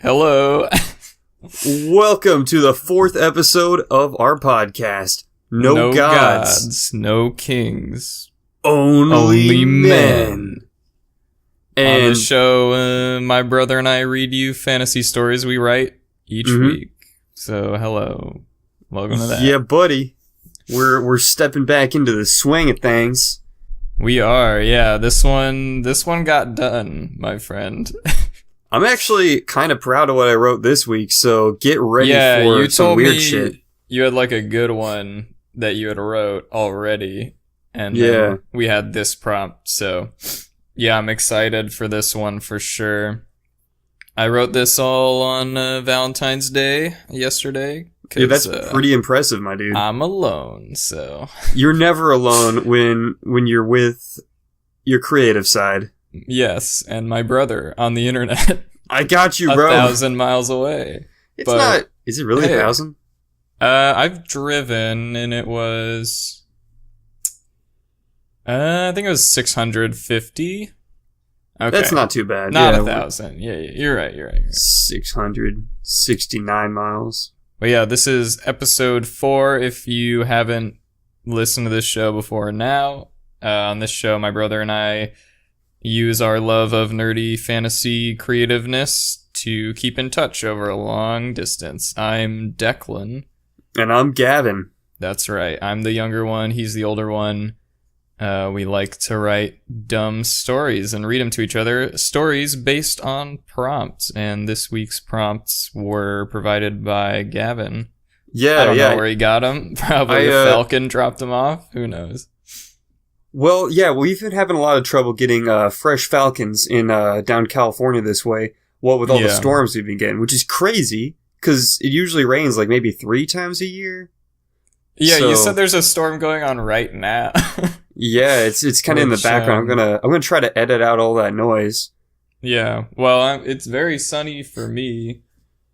Hello. Welcome to the 4th episode of our podcast. No gods, no kings, only men. And on the show, my brother and I read you fantasy stories we write each week. So, hello. Welcome to that. Yeah, buddy. We're stepping back into the swing of things. We are, yeah. This one got done, my friend. I'm actually kind of proud of what I wrote this week, so get ready for some weird shit. You had like a good one that you had wrote already, and then we had this prompt, so yeah, I'm excited for this one for sure. I wrote this all on Valentine's Day yesterday. Yeah, that's pretty impressive, my dude. I'm alone, so... You're never alone when you're with your creative side. Yes, and my brother on the internet. I got you, bro. 1,000 miles away. It's not... Is it really 1,000? I've driven, and it was... I think it was 650. Okay. That's not too bad. Not 1,000. Yeah, you're right. 669 miles. But yeah, this is episode 4. If you haven't listened to this show before now, on this show, my brother and I use our love of nerdy fantasy creativeness to keep in touch over a long distance. I'm Declan. And I'm Gavin. That's right. I'm the younger one. He's the older one. We like to write dumb stories and read them to each other. Stories based on prompts. And this week's prompts were provided by Gavin. Yeah, I don't know where he got them. Probably a falcon dropped them off. Who knows? Well, yeah, we've been having a lot of trouble getting fresh falcons in down California this way. What with all the storms we've been getting, which is crazy because it usually rains like maybe 3 times a year. Yeah, so, you said there's a storm going on right now. Yeah, it's kind of in the background. I'm gonna try to edit out all that noise. Yeah, well, it's very sunny for me,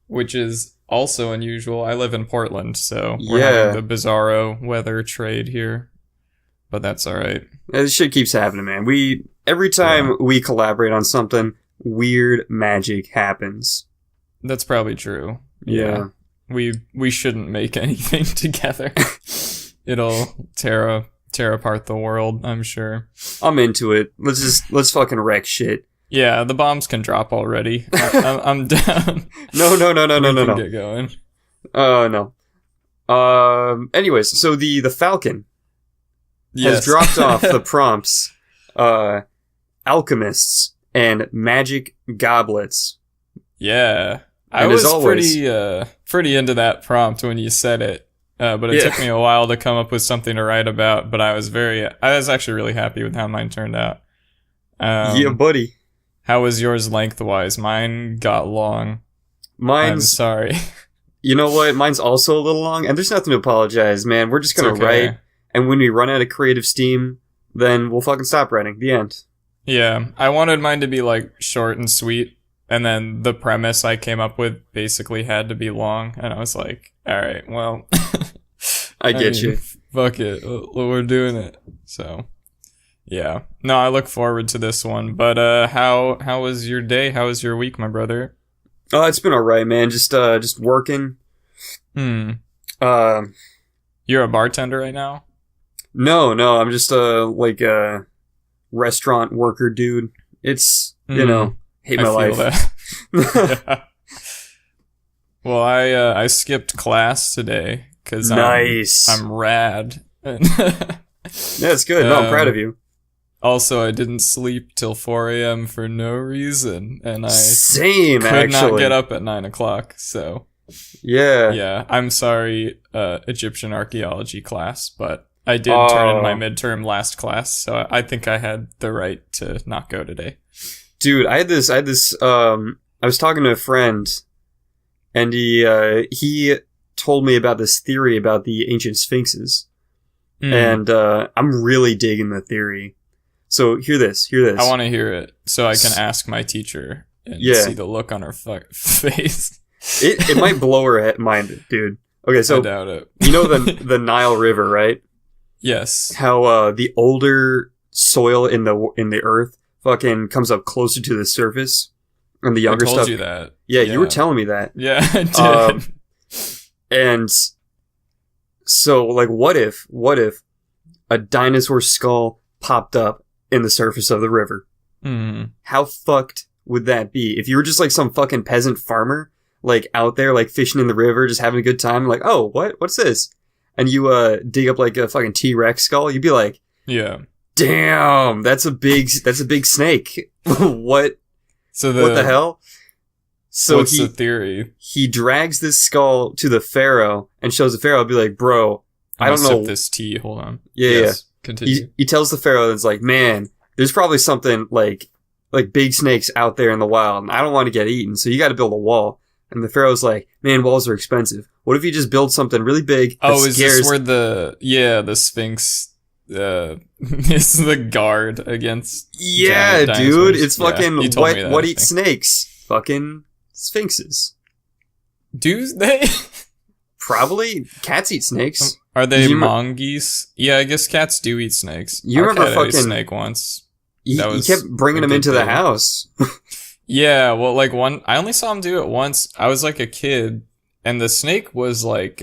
which is also unusual. I live in Portland, so we're having the bizarro weather trade here. But that's all right. This shit keeps happening, man. Every time we collaborate on something, weird magic happens. That's probably true. Yeah. We shouldn't make anything together. It'll tear apart the world, I'm sure. I'm into it. Let's fucking wreck shit. Yeah, the bombs can drop already. I'm down. No. Get going. No. Anyways, so the Falcon has dropped off the prompts, alchemists and magic goblets. Yeah. I was pretty into that prompt when you said it, but it took me a while to come up with something to write about, but I was actually really happy with how mine turned out. Yeah, buddy. How was yours lengthwise? Mine got long. I'm sorry. You know what? Mine's also a little long, and there's nothing to apologize, man. We're just gonna write, and when we run out of creative steam, then we'll fucking stop writing. The end. Yeah, I wanted mine to be like short and sweet. And then the premise I came up with basically had to be long. And I was like, all right, well. I get you. Fuck it. We're doing it. So, yeah. No, I look forward to this one. But how was your day? How was your week, my brother? Oh, it's been all right, man. Just working. You're a bartender right now? No. I'm just like a restaurant worker dude. It's, you know. Hate my life. That. Well, I skipped class today because I'm rad. Yeah, it's good. No, I'm proud of you. Also, I didn't sleep till 4 a.m. for no reason, and I could not get up at 9 o'clock. So yeah. I'm sorry, Egyptian archaeology class, but I did turn in my midterm last class, so I think I had the right to not go today. Dude, I was talking to a friend, and he told me about this theory about the ancient sphinxes, and I'm really digging the theory. So hear this. I want to hear it, so I can ask my teacher and see the look on her face. It might blow her mind, dude. Okay, so I doubt it. You know the Nile River, right? Yes. How the older soil in the earth fucking comes up closer to the surface, and the younger I told stuff. you that. Yeah, you were telling me that. Yeah, I did. And so, like, what if a dinosaur skull popped up in the surface of the river? Mm. How fucked would that be? If you were just like some fucking peasant farmer, like out there, like fishing in the river, just having a good time, like, oh, what's this? And you dig up like a fucking T-Rex skull, you'd be like, yeah, damn, that's a big snake. What the hell? So what's the theory? He drags this skull to the pharaoh and shows the pharaoh. Be like, bro, I don't know. Sip this tea. Hold on. Yes. Continue. He tells the pharaoh, it's like, man, there's probably something like big snakes out there in the wild, and I don't want to get eaten, so you got to build a wall. And the pharaoh's like, man, walls are expensive. What if you just build something really big? That is this where the Sphinx is the guard against? Yeah, dude, it's fucking what eat snakes? Fucking sphinxes. Do they? Probably. Cats eat snakes. Are they mongoose? Yeah, I guess cats do eat snakes. You Our remember cat fucking ate a snake once. He kept bringing them into the house. Yeah, well, like I only saw him do it once. I was like a kid, and the snake was like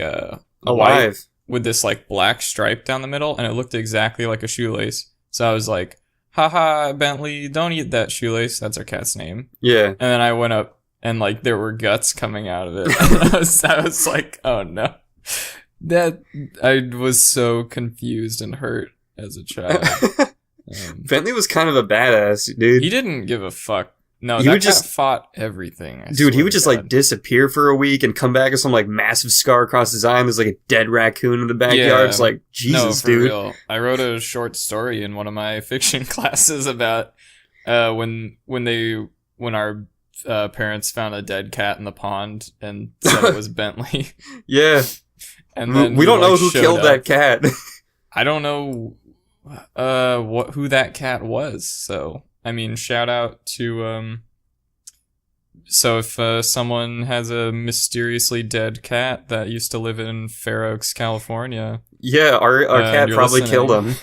alive with this like black stripe down the middle, and it looked exactly like a shoelace. So I was like, haha, Bentley, don't eat that shoelace. That's our cat's name. Yeah. And then I went up, and like there were guts coming out of it. And I was like, oh no. I was so confused and hurt as a child. Bentley was kind of a badass, dude. He didn't give a fuck. No, he that would cat just fought everything. Dude, he would just like disappear for a week and come back with some like massive scar across his eye, and there's like a dead raccoon in the backyard. It's like, Jesus, dude. Real. I wrote a short story in one of my fiction classes about when our parents found a dead cat in the pond and said it was Bentley. Yeah. And then we don't know who killed that cat. I don't know who that cat was. So, I mean, shout out to so if someone has a mysteriously dead cat that used to live in Fair Oaks, California. Yeah, our cat probably killed him.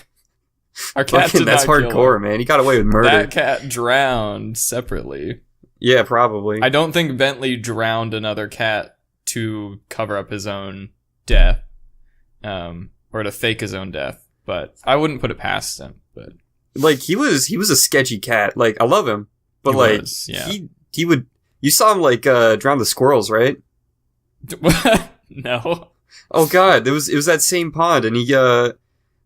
Our cat did that's not hardcore, him. Man. He got away with murder. That cat drowned separately. Yeah, probably. I don't think Bentley drowned another cat to cover up his own death, or to fake his own death. But I wouldn't put it past him. But like he was a sketchy cat. Like I love him, but he would. You saw him like drown the squirrels, right? No. Oh God, it was that same pond, and he.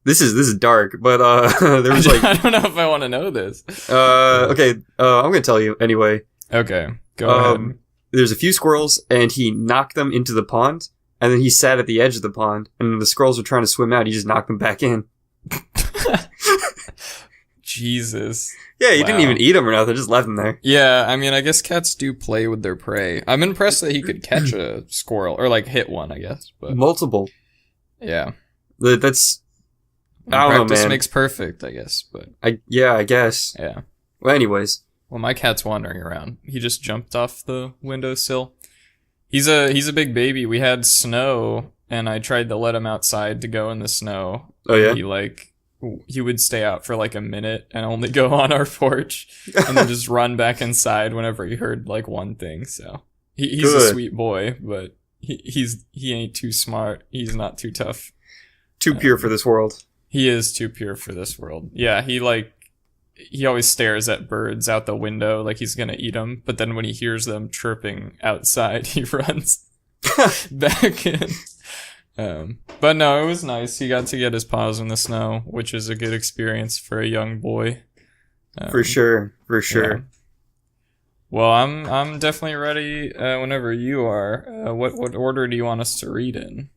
This is dark, but there was like I don't know if I want to know this. Okay, I'm gonna tell you anyway. Okay, go ahead. There's a few squirrels, and he knocked them into the pond, and then he sat at the edge of the pond, and the squirrels were trying to swim out. He just knocked them back in. Jesus. Yeah, he didn't even eat them or nothing, just left them there. Yeah, I mean, I guess cats do play with their prey. I'm impressed that he could catch a squirrel, or like hit one, I guess. But multiple. Yeah. That's... I don't know, man. Practice makes perfect, I guess. But I guess. Yeah. Well, anyways. Well, my cat's wandering around. He just jumped off the windowsill. He's a big baby. We had snow, and I tried to let him outside to go in the snow. Oh, yeah? He would stay out for like a minute and only go on our porch and then just run back inside whenever he heard like one thing. So he's a sweet boy, but he ain't too smart. He's not too tough. Too pure for this world. He is too pure for this world. Yeah, he always stares at birds out the window like he's gonna eat them, but then when he hears them chirping outside, he runs back in. But no, it was nice. He got to get his paws in the snow, which is a good experience for a young boy. For sure. Yeah. Well, I'm definitely ready whenever you are. What order do you want us to read in?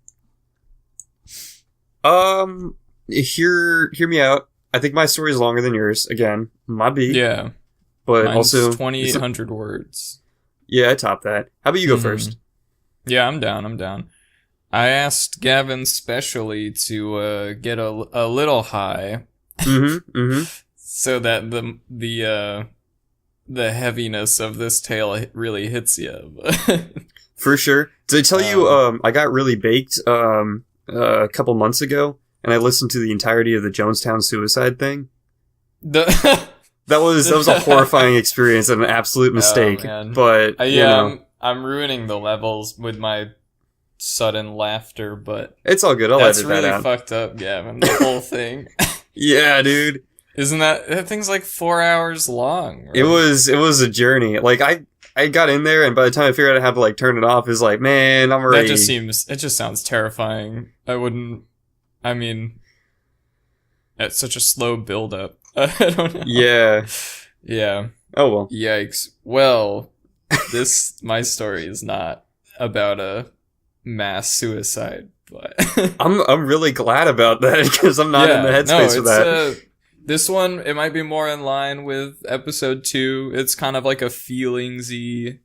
Hear me out. I think my story is longer than yours. Again, might be. Yeah. But mine's also 2,800 words. Yeah, I topped that. How about you go first? Yeah, I'm down. I asked Gavin specially to get a little high, so that the heaviness of this tale really hits you. For sure. Did I tell you I got really baked a couple months ago, and I listened to the entirety of the Jonestown suicide thing? That was a horrifying experience and an absolute mistake. Man. But you know, I'm ruining the levels with my sudden laughter, but it's all good. I'll that's edit that really out. fucked up, Gavin. The whole thing. Yeah, dude. Isn't that thing's like 4 hours long? Right? It was a journey. Like I got in there, and by the time I figured out how to like turn it off, it's like, man, I'm ready. It just sounds terrifying. I mean, it's such a slow build up. I don't know. Yeah. Yeah. Oh well. Yikes. Well, my story is not about a mass suicide, but I'm really glad about that because I'm not in the headspace for that. This one, it might be more in line with episode 2. It's kind of like a feelingsy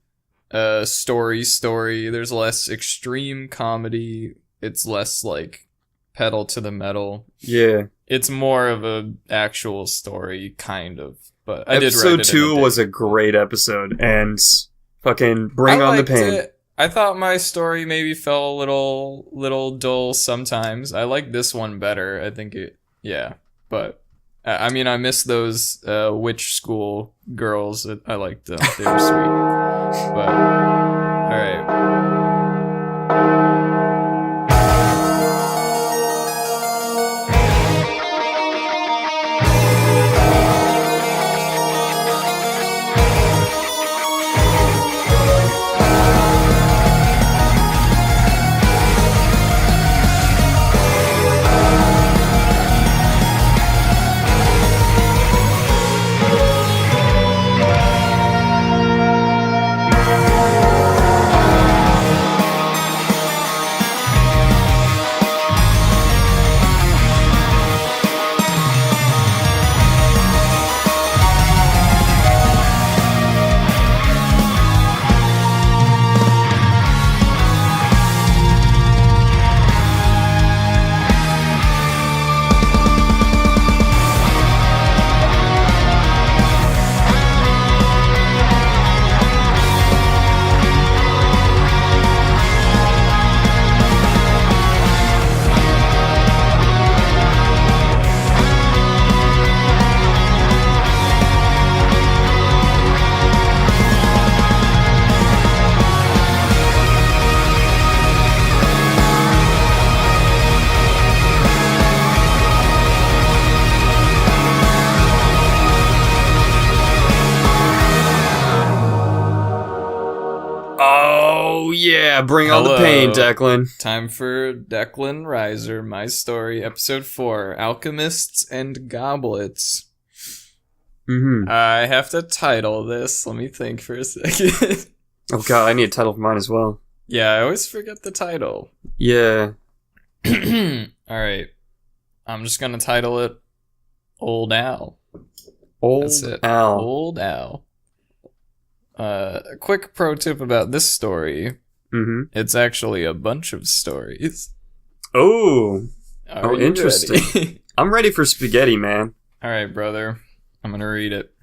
story. There's less extreme comedy. It's less like pedal to the metal. Yeah. It's more of a actual story, kind of. But I episode 2 was a great episode, and fucking bring on the pain. I thought my story maybe fell a little dull sometimes. I like this one better. I think but I mean, I miss those witch school girls. I liked them. They were sweet. But all right. Yeah, bring on the pain, Declan. Time for Declan Riser, My Story, Episode 4, Alchemists and Goblets. Mm-hmm. I have to title this. Let me think for a second. Oh god, I need a title for mine as well. Yeah, I always forget the title. Yeah. Alright. I'm just gonna title it Old Al. That's it. Al. Old Al. A quick pro tip about this story. Mm-hmm. It's actually a bunch of stories. Oh. Are you interesting. ready? I'm ready for spaghetti, man. Alright, brother. I'm gonna read it.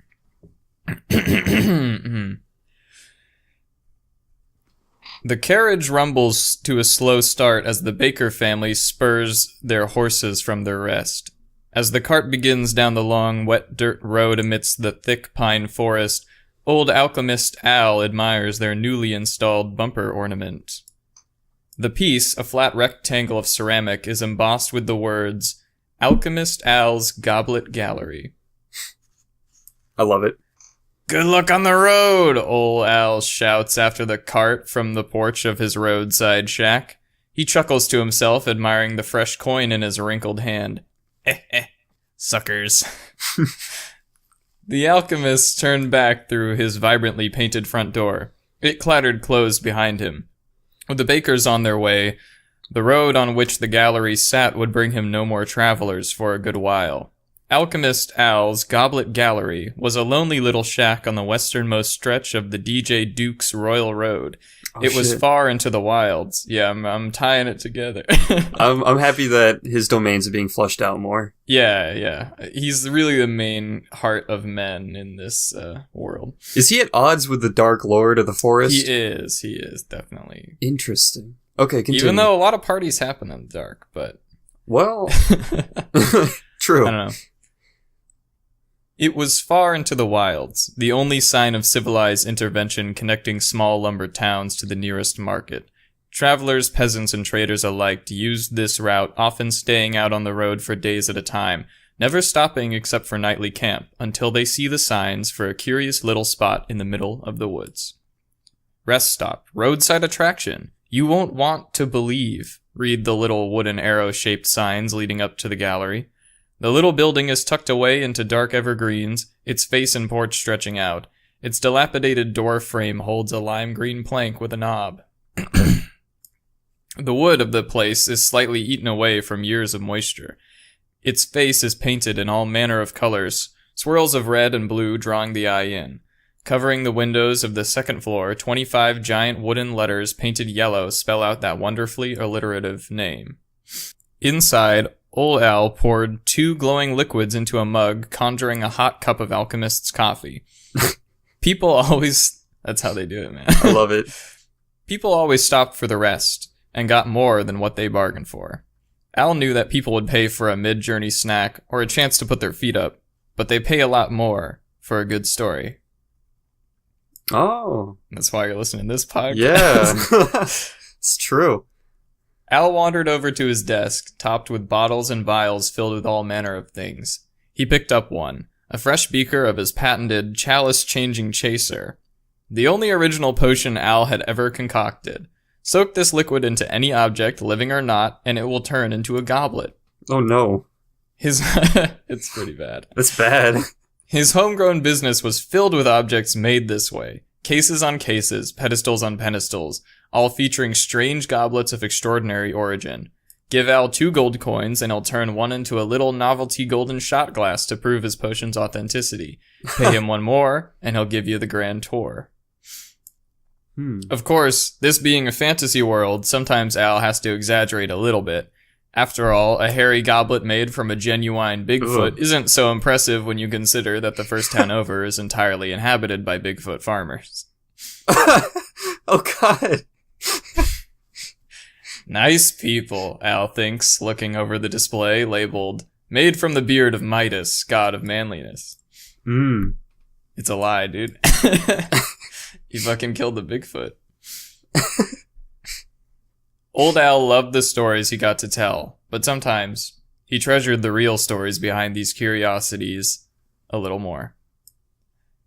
The carriage rumbles to a slow start as the Baker family spurs their horses from their rest. As the cart begins down the long, wet dirt road amidst the thick pine forest, old alchemist Al admires their newly installed bumper ornament. The piece, a flat rectangle of ceramic, is embossed with the words, Alchemist Al's Goblet Gallery. I love it. Good luck on the road, old Al shouts after the cart from the porch of his roadside shack. He chuckles to himself, admiring the fresh coin in his wrinkled hand. Suckers. The alchemist turned back through his vibrantly painted front door. It clattered closed behind him. With the bakers on their way, the road on which the gallery sat would bring him no more travelers for a good while. Alchemist Al's Goblet Gallery was a lonely little shack on the westernmost stretch of the DJ Duke's Royal Road. It was far into the wilds. Yeah, I'm tying it together. I'm happy that his domains are being flushed out more. Yeah. He's really the main heart of men in this world. Is he at odds with the Dark Lord of the Forest? He is, definitely. Interesting. Okay, continue. Even though a lot of parties happen in the dark, but... Well... True. I don't know. It was far into the wilds, the only sign of civilized intervention connecting small lumber towns to the nearest market. Travelers, peasants, and traders alike used this route, often staying out on the road for days at a time, never stopping except for nightly camp, until they see the signs for a curious little spot in the middle of the woods. Rest stop, roadside attraction. You won't want to believe, read the little wooden arrow-shaped signs leading up to the gallery. The little building is tucked away into dark evergreens, its face and porch stretching out. Its dilapidated door frame holds a lime green plank with a knob. The wood of the place is slightly eaten away from years of moisture. Its face is painted in all manner of colors, swirls of red and blue drawing the eye in. Covering the windows of the second floor, 25 giant wooden letters painted yellow spell out that wonderfully alliterative name. Inside, Old Al poured 2 glowing liquids into a mug, conjuring a hot cup of alchemist's coffee. People always... That's how they do it, man. I love it. People always stopped for the rest, and got more than what they bargained for. Al knew that people would pay for a mid-journey snack, or a chance to put their feet up, but they pay a lot more for a good story. Oh. That's why you're listening to this podcast. Yeah. It's true. Al wandered over to his desk, topped with bottles and vials filled with all manner of things. He picked up one, a fresh beaker of his patented chalice-changing chaser. The only original potion Al had ever concocted. Soak this liquid into any object, living or not, and it will turn into a goblet. Oh no. It's pretty bad. That's bad. His homegrown business was filled with objects made this way. Cases on cases, pedestals on pedestals, all featuring strange goblets of extraordinary origin. Give Al 2 gold coins and he'll turn one into a little novelty golden shot glass to prove his potion's authenticity. Pay him 1 more and he'll give you the grand tour. Of course, this being a fantasy world, sometimes Al has to exaggerate a little bit. After all, a hairy goblet made from a genuine Bigfoot isn't so impressive when you consider that the first town over is entirely inhabited by Bigfoot farmers. Oh god. Nice people, Al thinks, looking over the display labeled, "Made from the beard of Midas, god of manliness." It's a lie, dude. He fucking killed the Bigfoot. Old Al loved the stories he got to tell, but sometimes he treasured the real stories behind these curiosities a little more.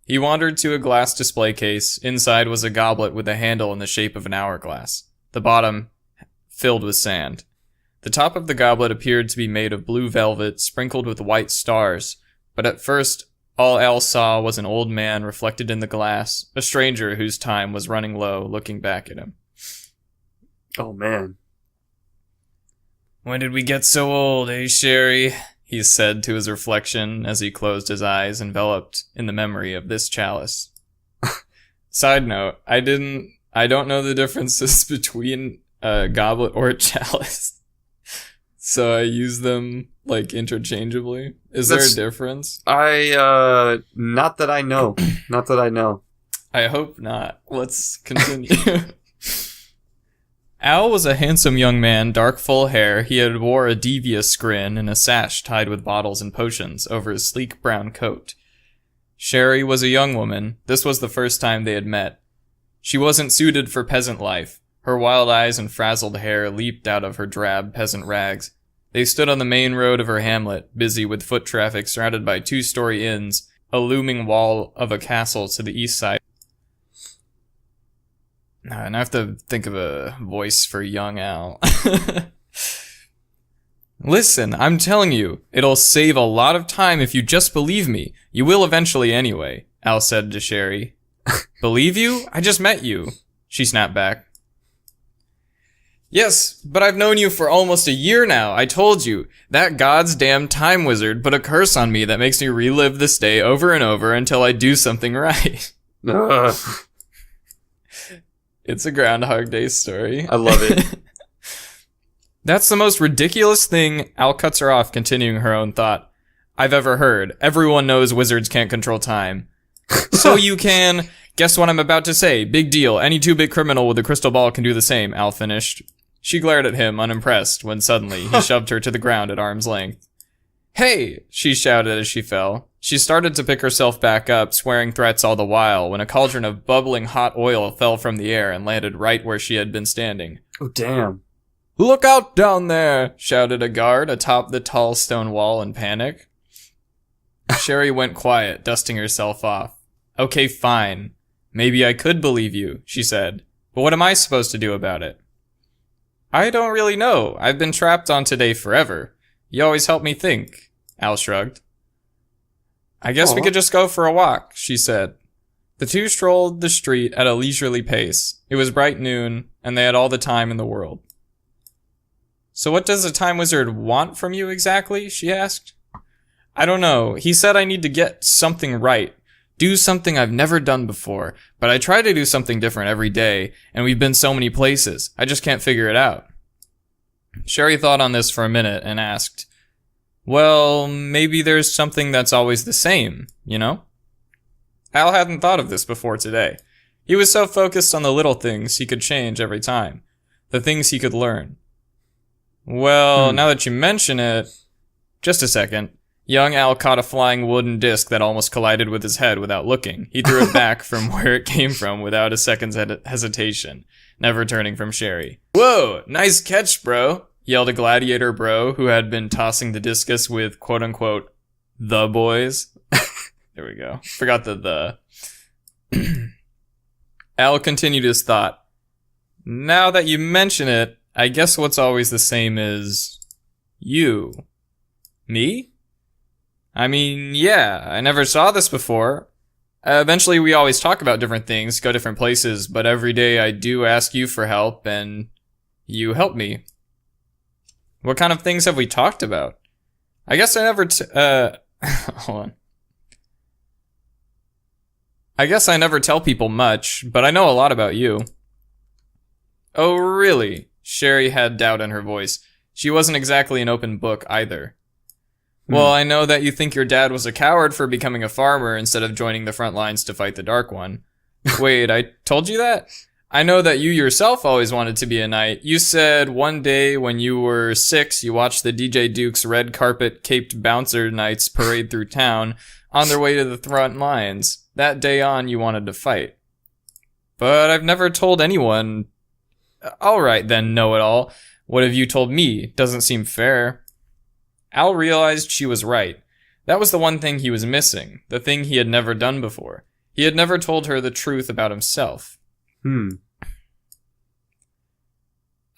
He wandered to a glass display case. Inside was a goblet with a handle in the shape of an hourglass, the bottom filled with sand. The top of the goblet appeared to be made of blue velvet sprinkled with white stars, but at first all Al saw was an old man reflected in the glass, a stranger whose time was running low, looking back at him. Oh man. When did we get so old, eh, Sherry? He said to his reflection as he closed his eyes, enveloped in the memory of this chalice. Side note, I don't know the differences between a goblet or a chalice. So I use them, like, interchangeably. Is there a difference? Not that I know. Not that I know. I hope not. Let's continue. Al was a handsome young man, dark full hair. He had wore a devious grin and a sash tied with bottles and potions over his sleek brown coat. Sherry was a young woman. This was the first time they had met. She wasn't suited for peasant life. Her wild eyes and frazzled hair leaped out of her drab peasant rags. They stood on the main road of her hamlet, busy with foot traffic surrounded by 2-story inns, a looming wall of a castle to the east side. And I have to think of a voice for young Al. Listen, I'm telling you, it'll save a lot of time if you just believe me. You will eventually anyway, Al said to Sherry. Believe you? I just met you, she snapped back. Yes, but I've known you for almost a year now. I told you. That god's damn time wizard put a curse on me that makes me relive this day over and over until I do something right. It's a Groundhog Day story. I love it. That's the most ridiculous thing, Al cuts her off, continuing her own thought, I've ever heard. Everyone knows wizards can't control time. So you can. Guess what I'm about to say. Big deal. Any 2-bit criminal with a crystal ball can do the same, Al finished. She glared at him, unimpressed, when suddenly he shoved her to the ground at arm's length. Hey! She shouted as she fell. She started to pick herself back up, swearing threats all the while, when a cauldron of bubbling hot oil fell from the air and landed right where she had been standing. Oh, damn. "Look out down there!" shouted a guard atop the tall stone wall in panic. Sherry went quiet, dusting herself off. "Okay, fine. Maybe I could believe you," she said. "But what am I supposed to do about it?" "I don't really know. I've been trapped on today forever. You always help me think," Al shrugged. "I guess we could just go for a walk," she said. The two strolled the street at a leisurely pace. It was bright noon, and they had all the time in the world. "So what does the time wizard want from you exactly?" she asked. "I don't know. He said I need to get something right. Do something I've never done before. But I try to do something different every day, and we've been so many places. I just can't figure it out." Sherry thought on this for a minute and asked, "Well, maybe there's something that's always the same, you know?" Al hadn't thought of this before today. He was so focused on the little things he could change every time. The things he could learn. "Well, now that you mention it..." Just a second. Young Al caught a flying wooden disc that almost collided with his head without looking. He threw it back from where it came from without a second's hesitation, never turning from Sherry. "Whoa, nice catch, bro," yelled a gladiator bro who had been tossing the discus with quote-unquote the boys. There we go. Forgot the. Al continued his thought. "Now that you mention it, I guess what's always the same is... you." "Me?" "I mean, yeah, I never saw this before. Eventually we always talk about different things, go different places, but every day I do ask you for help, and you help me." "What kind of things have we talked about?" "I guess I never hold on. I guess I never tell people much, but I know a lot about you." "Oh, really?" Sherry had doubt in her voice. She wasn't exactly an open book either. "Well, I know that you think your dad was a coward for becoming a farmer instead of joining the front lines to fight the Dark One." "Wait, I told you that?" "I know that you yourself always wanted to be a knight. You said one day when you were 6, you watched the DJ Duke's red carpet caped bouncer knights parade through town on their way to the front lines. That day on, you wanted to fight." "But I've never told anyone..." "All right then, know-it-all. What have you told me? Doesn't seem fair." Al realized she was right. That was the one thing he was missing, the thing he had never done before. He had never told her the truth about himself.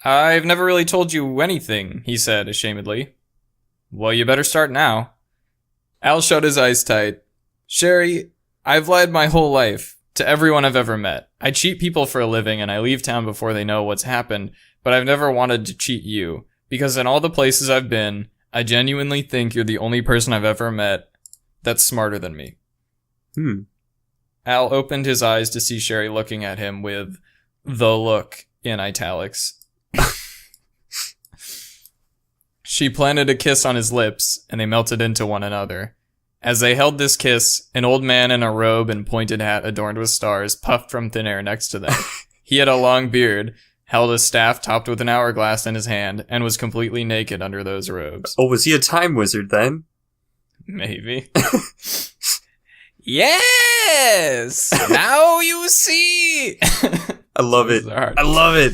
"I've never really told you anything," he said ashamedly. "Well, you better start now." Al shut his eyes tight. "Sherry, I've lied my whole life, to everyone I've ever met. I cheat people for a living and I leave town before they know what's happened, but I've never wanted to cheat you, because in all the places I've been, I genuinely think you're the only person I've ever met that's smarter than me." Al opened his eyes to see Sherry looking at him with the look in italics. She planted a kiss on his lips, and they melted into one another. As they held this kiss, an old man in a robe and pointed hat adorned with stars puffed from thin air next to them. He had a long beard, held a staff topped with an hourglass in his hand, and was completely naked under those robes. Oh, was he a time wizard then? Maybe. Yes! Now you see! I love it. I love it.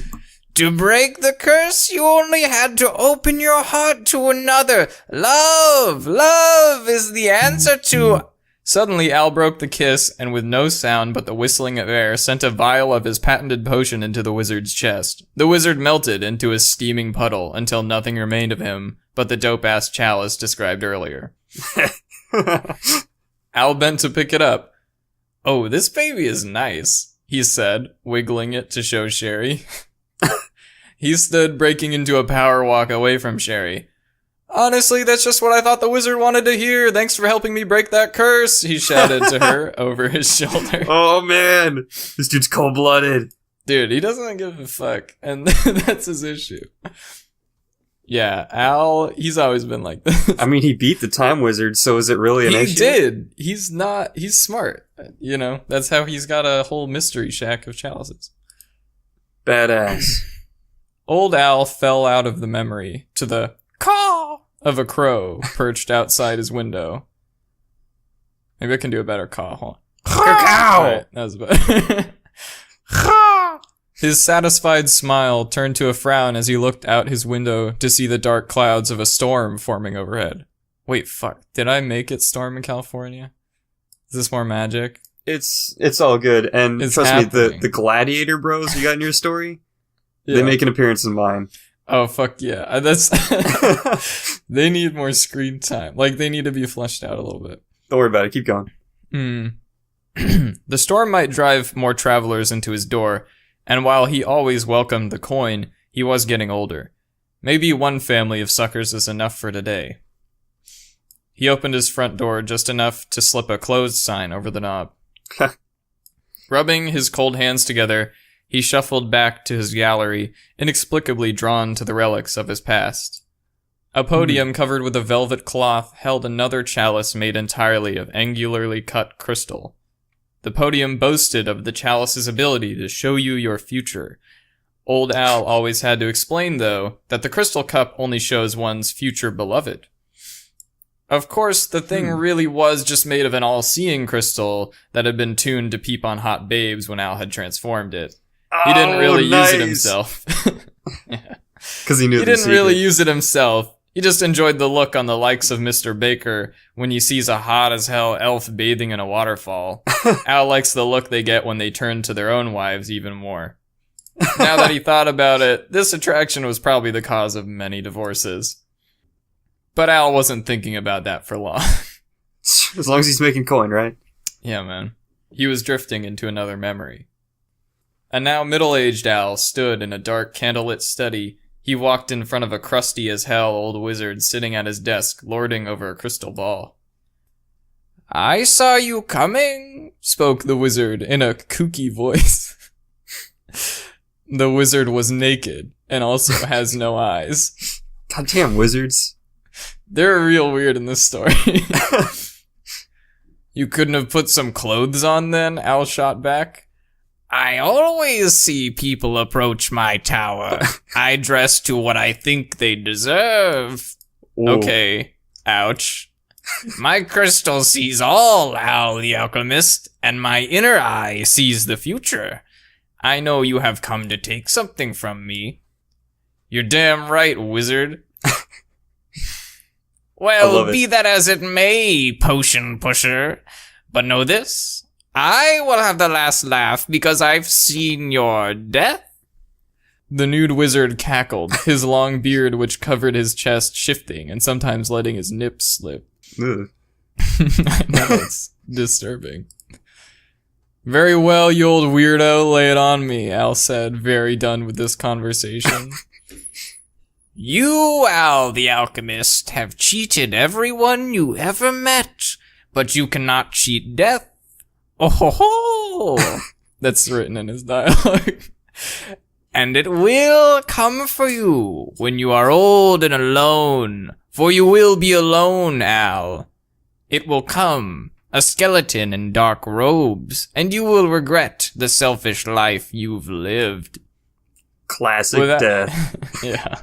To break the curse, you only had to open your heart to another. Love! Love is the answer to... Suddenly, Al broke the kiss, and with no sound but the whistling of air, sent a vial of his patented potion into the wizard's chest. The wizard melted into a steaming puddle until nothing remained of him but the dope-ass chalice described earlier. Al bent to pick it up. "Oh, this baby is nice," he said, wiggling it to show Sherry. He stood, breaking into a power walk away from Sherry. "Honestly, that's just what I thought the wizard wanted to hear. Thanks for helping me break that curse," he shouted to her over his shoulder. Oh man, this dude's cold-blooded. Dude, he doesn't give a fuck, and that's his issue. Yeah, Al, he's always been like this. I mean, he beat the time wizard, so is it really an issue? He did. He's smart. You know, that's how he's got a whole mystery shack of chalices. Badass. Old Al fell out of the memory to the caw of a crow perched outside his window. Maybe I can do a better caw. Hold on. Cacao! Alright, that was better. His satisfied smile turned to a frown as he looked out his window to see the dark clouds of a storm forming overhead. Wait, fuck. Did I make it storm in California? Is this more magic? It's all good. And It's trust happening. me, the gladiator bros you got in your story, Yeah. they make an appearance in mine. Oh, fuck yeah. That's... They need more screen time. Like, they need to be fleshed out a little bit. Don't worry about it. Keep going. The storm might drive more travelers into his door, and while he always welcomed the coin, he was getting older. Maybe one family of suckers is enough for today. He opened his front door just enough to slip a closed sign over the knob. Rubbing his cold hands together, he shuffled back to his gallery, inexplicably drawn to the relics of his past. A podium covered with a velvet cloth held another chalice made entirely of angularly cut crystal. The podium boasted of the chalice's ability to show you your future. Old Al always had to explain, though, that the crystal cup only shows one's future beloved. Of course, the thing really was just made of an all-seeing crystal that had been tuned to peep on hot babes when Al had transformed it. He didn't really use it himself. Because he knew He didn't really use it himself. He just enjoyed the look on the likes of Mr. Baker when he sees a hot-as-hell elf bathing in a waterfall. Al likes the look they get when they turn to their own wives even more. Now that he thought about it, this attraction was probably the cause of many divorces. But Al wasn't thinking about that for long. As long as he's making coin, right? Yeah, man. He was drifting into another memory. A now middle-aged Al stood in a dark candlelit study. He walked in front of a crusty-as-hell old wizard sitting at his desk, lording over a crystal ball. "I saw you coming," spoke the wizard in a kooky voice. The wizard was naked, and also has no eyes. Goddamn wizards. They're real weird in this story. "You couldn't have put some clothes on then?" Al shot back. "I always see people approach my tower. I dress to what I think they deserve." Ooh. Okay, ouch. "My crystal sees all, Al the Alchemist, and my inner eye sees the future. I know you have come to take something from me." "You're damn right, wizard." "Well, be that as it may, potion pusher. But know this. I will have the last laugh because I've seen your death." The nude wizard cackled, his long beard which covered his chest shifting and sometimes letting his nips slip. Ugh. I know, it's disturbing. "Very well, you old weirdo, lay it on me," Al said, very done with this conversation. "You, Al the Alchemist, have cheated everyone you ever met, but you cannot cheat death. Oh ho ho!" That's written in his dialogue. "And it will come for you when you are old and alone, for you will be alone, Al. It will come, a skeleton in dark robes, and you will regret the selfish life you've lived." Classic death. Yeah.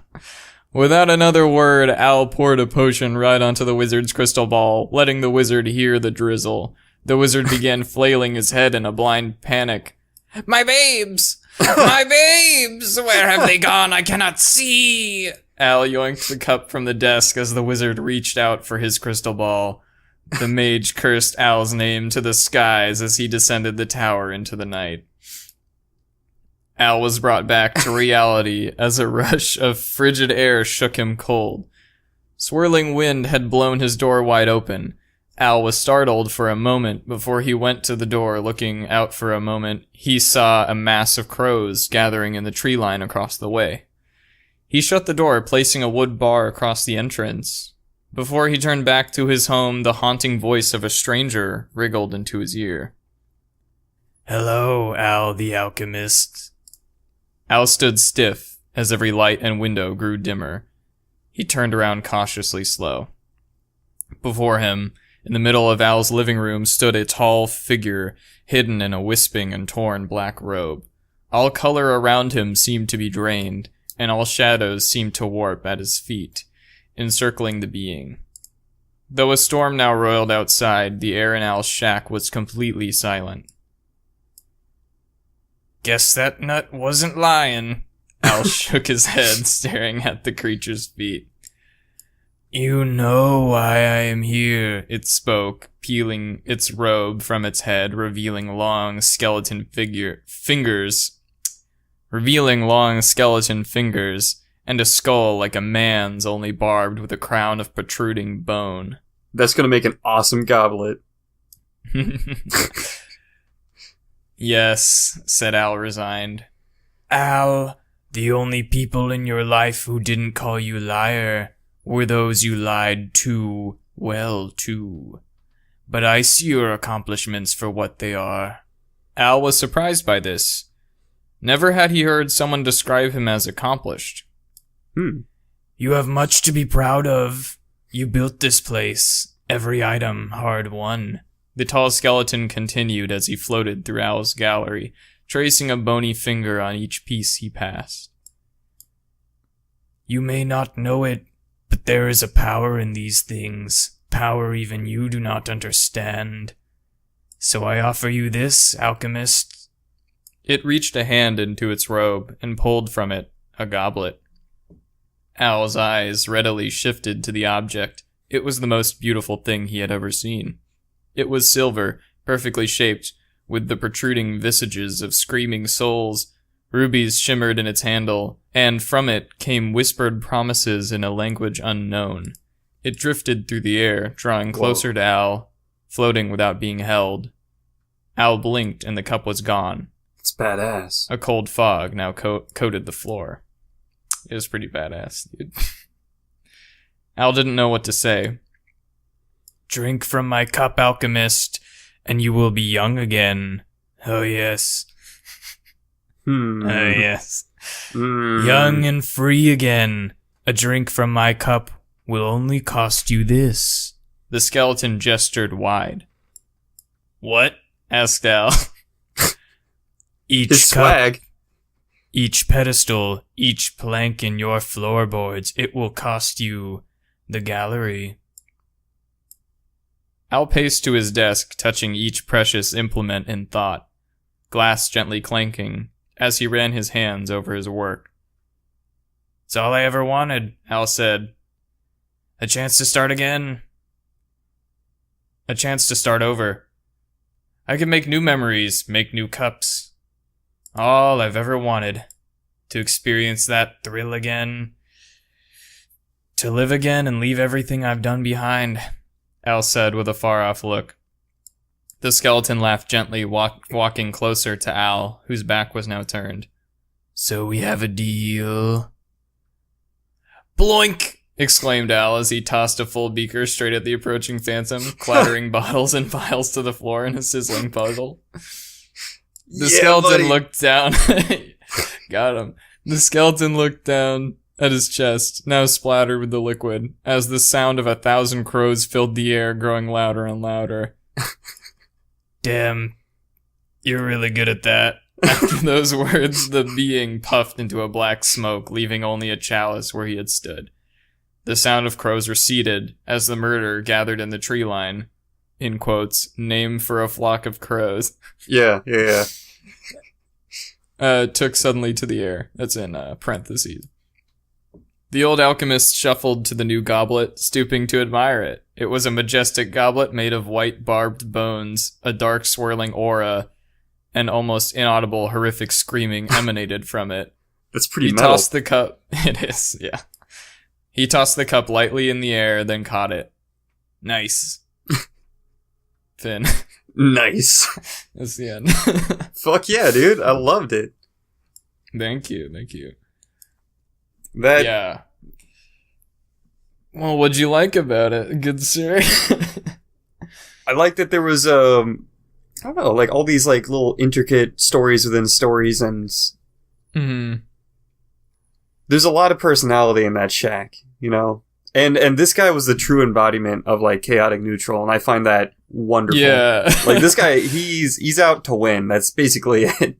Without another word, Al poured a potion right onto the wizard's crystal ball, letting the wizard hear the drizzle. The wizard began flailing his head in a blind panic. "My babes! My babes! Where have they gone? I cannot see!" Al yoinked the cup from the desk as the wizard reached out for his crystal ball. The mage cursed Al's name to the skies as he descended the tower into the night. Al was brought back to reality as a rush of frigid air shook him cold. Swirling wind had blown his door wide open. Al was startled for a moment before he went to the door. Looking out for a moment, he saw a mass of crows gathering in the tree line across the way. He shut the door, placing a wood bar across the entrance. Before he turned back to his home, the haunting voice of a stranger wriggled into his ear. "Hello, Al the Alchemist." Al stood stiff as every light and window grew dimmer. He turned around cautiously slow. Before him, in the middle of Al's living room, stood a tall figure hidden in a wisping and torn black robe. All color around him seemed to be drained, and all shadows seemed to warp at his feet, encircling the being. Though a storm now roiled outside, the air in Al's shack was completely silent. Guess that nut wasn't lying. Al shook his head, staring at the creature's feet. You know why I am here, it spoke, peeling its robe from its head, revealing long skeleton fingers, and a skull like a man's, only barbed with a crown of protruding bone. That's gonna make an awesome goblet. Yes, said Al, resigned. Al, the only people in your life who didn't call you liar were those you lied too well to. But I see your accomplishments for what they are. Al was surprised by this. Never had he heard someone describe him as accomplished. You have much to be proud of. You built this place. Every item hard won. The tall skeleton continued as he floated through Al's gallery, tracing a bony finger on each piece he passed. You may not know it, but there is a power in these things, power even you do not understand. So I offer you this, alchemist. It reached a hand into its robe and pulled from it a goblet. Al's eyes readily shifted to the object. It was the most beautiful thing he had ever seen. It was silver, perfectly shaped, with the protruding visages of screaming souls. Rubies shimmered in its handle, and from it came whispered promises in a language unknown. It drifted through the air, drawing closer to Al, floating without being held. Al blinked, and the cup was gone. It's badass. A cold fog now coated the floor. It was pretty badass, dude. Al didn't know what to say. Drink from my cup, alchemist, and you will be young again. Oh, yes. Oh, yes. Young and free again. A drink from my cup will only cost you this. The skeleton gestured wide. What? Asked Al. Each His cup, swag. each pedestal, each plank in your floorboards, it will cost you the gallery. Al paced to his desk, touching each precious implement in thought, glass gently clanking, as he ran his hands over his work. It's all I ever wanted, Al said. A chance to start again. A chance to start over. I can make new memories, make new cups. All I've ever wanted. To experience that thrill again. To live again and leave everything I've done behind, Al said with a far-off look. The skeleton laughed gently, walking closer to Al, whose back was now turned. So we have a deal. Bloink! Exclaimed Al as he tossed a full beaker straight at the approaching phantom, clattering bottles and vials to the floor in a sizzling puddle. The skeleton looked down. Got him. The skeleton looked down at his chest, now splattered with the liquid, as the sound of 1,000 crows filled the air, growing louder and louder. Damn, you're really good at that. After those words, the being puffed into a black smoke, leaving only a chalice where he had stood. The sound of crows receded as the murderer gathered in the tree line. In quotes, name for a flock of crows. Yeah. Took suddenly to the air. That's in parentheses. The old alchemist shuffled to the new goblet, stooping to admire it. It was a majestic goblet made of white barbed bones, a dark swirling aura, and almost inaudible horrific screaming emanated from it. That's pretty metal. He tossed the cup. It is, yeah. He tossed the cup lightly in the air, then caught it. Nice. Finn. Nice. That's the end. Fuck yeah, dude. I loved it. Thank you. That... Yeah. Well, what'd you like about it, good sir? I like that there was, I don't know, like all these like little intricate stories within stories, and there's a lot of personality in that shack, you know? And this guy was the true embodiment of like chaotic neutral, and I find that wonderful. Yeah. Like this guy, he's out to win. That's basically it.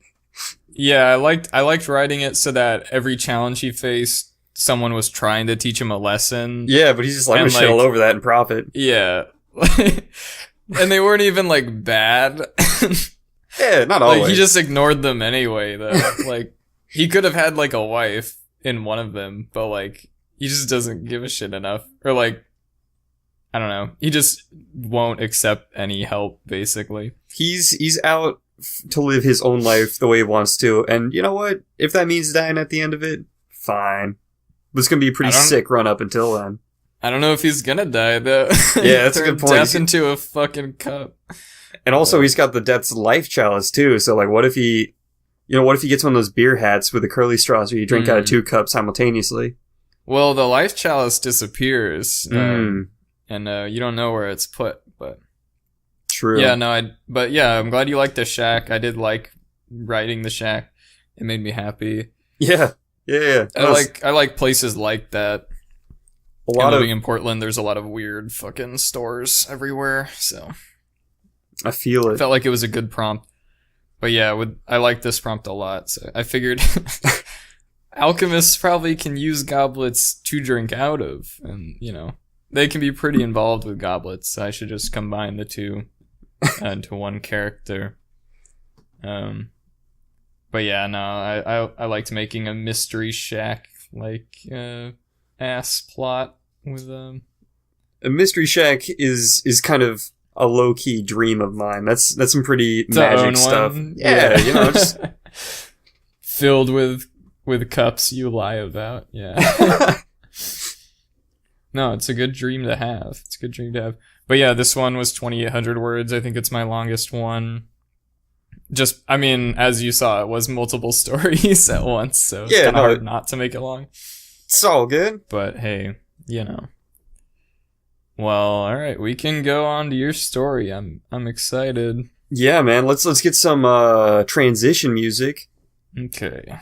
Yeah, I liked writing it so that every challenge he faced someone was trying to teach him a lesson. Yeah, but he's just like, I'm gonna shit all over that and profit. Yeah. And they weren't even, like, bad. Yeah, not always. Like, he just ignored them anyway, though. Like, he could have had, like, a wife in one of them, but, like, he just doesn't give a shit enough. Or, like, I don't know. He just won't accept any help, basically. He's out to live his own life the way he wants to, and you know what? If that means dying at the end of it, fine. But it's gonna be a pretty sick run up until then. I don't know if he's gonna die, though. Yeah, that's a good point. Death into a fucking cup. And also, he's got the Death's Life Chalice, too, so, like, what if he gets one of those beer hats with the curly straws where you drink out of 2 cups simultaneously? Well, the Life Chalice disappears, and you don't know where it's put, but... True. Yeah, no, I'm glad you liked the shack. I did like writing the shack. It made me happy. Yeah. I like places like that. Living in Portland, there's a lot of weird fucking stores everywhere, so... I feel it. I felt like it was a good prompt. But yeah, I like this prompt a lot, so I figured alchemists probably can use goblets to drink out of, and, you know, they can be pretty involved with goblets, so I should just combine the two into one character. But yeah, no, I liked making a mystery shack, like, ass plot with, A mystery shack is kind of a low-key dream of mine. That's some pretty magic stuff. Yeah, you know, just... Filled with cups you lie about. Yeah. No, it's a good dream to have. But yeah, this one was 2,800 words. I think it's my longest one. Just, I mean, as you saw, it was multiple stories at once, so it's kind of hard not to make it long. It's all good. But hey, you know. Well, all right, we can go on to your story. I'm excited. Yeah, man. Let's get some transition music. Okay.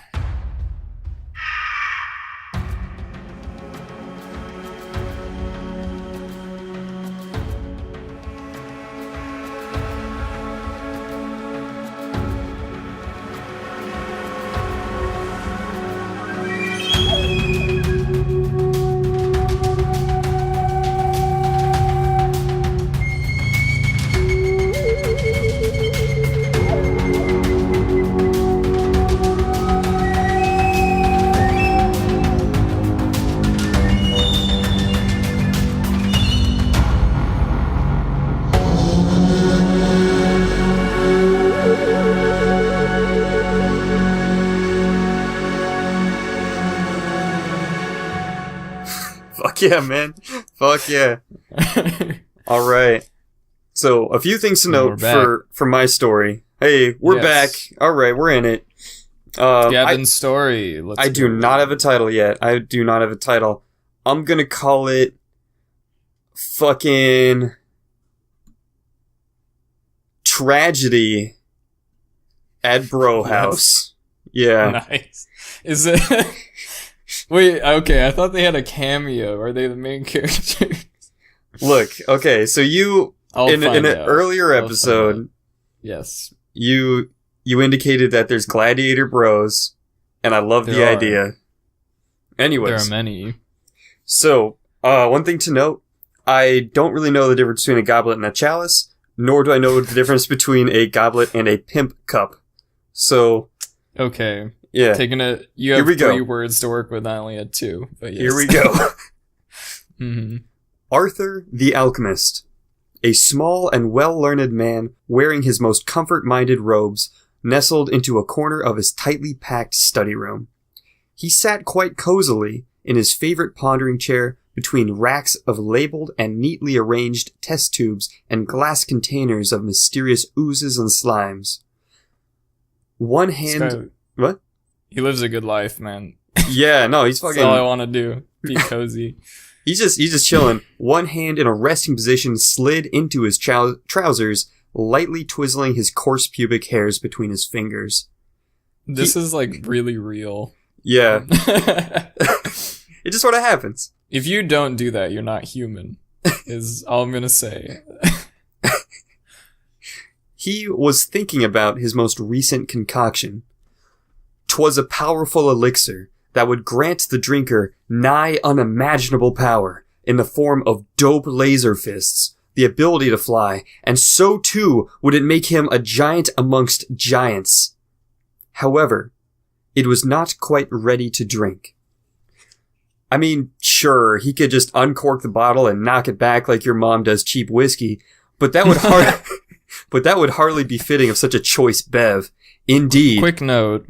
Fuck yeah, man. Fuck yeah. All right. So, a few things to note for my story. Hey, we're back. All right, we're in it. Gavin's story. I do not have a title yet. I'm going to call it fucking Tragedy at Bro House. Yeah. Nice. Is it... Wait, okay, I thought they had a cameo. Are they the main character? Look, okay, so you... In an earlier episode... Yes. You indicated that there's gladiator bros, and I love the idea. Anyways. There are many. So, one thing to note, I don't really know the difference between a goblet and a chalice, nor do I know the difference between a goblet and a pimp cup. So... Okay. Yeah. You have 3 words to work with, I only had 2. But yes. Here we go. Mm-hmm. Arthur the Alchemist. A small and well-learned man wearing his most comfort-minded robes, nestled into a corner of his tightly packed study room. He sat quite cozily in his favorite pondering chair between racks of labeled and neatly arranged test tubes and glass containers of mysterious oozes and slimes. One hand... What? He lives a good life, man. Yeah, no, he's fucking... That's all I want to do. Be cozy. He's just chilling. One hand in a resting position slid into his trousers, lightly twizzling his coarse pubic hairs between his fingers. This is, like, really real. Yeah. It just sort of happens. If you don't do that, you're not human, is all I'm gonna say. He was thinking about his most recent concoction. 'Twas a powerful elixir that would grant the drinker nigh unimaginable power in the form of dope laser fists, the ability to fly, and so too would it make him a giant amongst giants. However, it was not quite ready to drink. I mean, sure, he could just uncork the bottle and knock it back like your mom does cheap whiskey, but that would hardly be fitting of such a choice bev. Indeed. Quick note.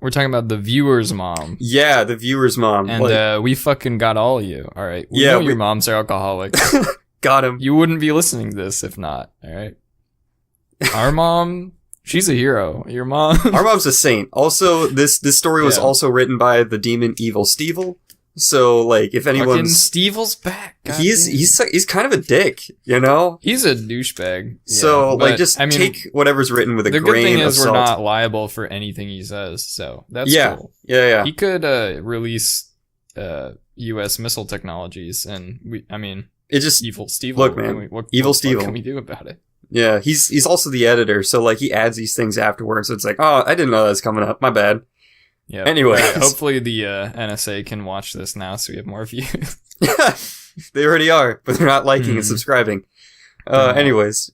We're talking about the viewer's mom. Yeah, the viewer's mom. And we fucking got all of you, alright? We know your moms are alcoholics. Got him. You wouldn't be listening to this if not, alright? Our mom, she's a hero. Your mom... Our mom's a saint. Also, this story was also written by the demon Evil Stevel. So, like, if anyone's... Fucking Stevel's back. He's kind of a dick, you know? He's a douchebag. So, like, just take whatever's written with a grain of salt. The good thing is we're not liable for anything he says, so that's cool. Yeah. He could release U.S. missile technologies, and it just... Evil Stevel. Look, man, Evil Stevel. What can we do about it? Yeah, he's also the editor, so, like, he adds these things afterwards, so it's like, oh, I didn't know that was coming up. My bad. Yeah. Anyway, hopefully the NSA can watch this now, so we have more views. They already are, but they're not liking and subscribing. Anyways,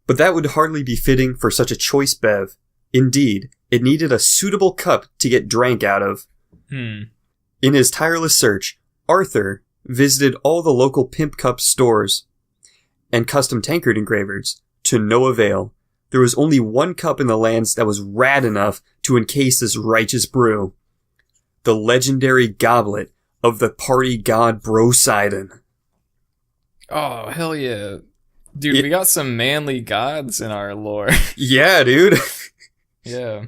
but that would hardly be fitting for such a choice bev. Indeed, it needed a suitable cup to get drank out of. In his tireless search, Arthur visited all the local pimp cup stores and custom tankard engravers to no avail. There was only one cup in the lands that was rad enough to encase this righteous brew. The legendary goblet of the party god Brosidon. Oh, hell yeah. Dude, we got some manly gods in our lore. Yeah, dude. Yeah.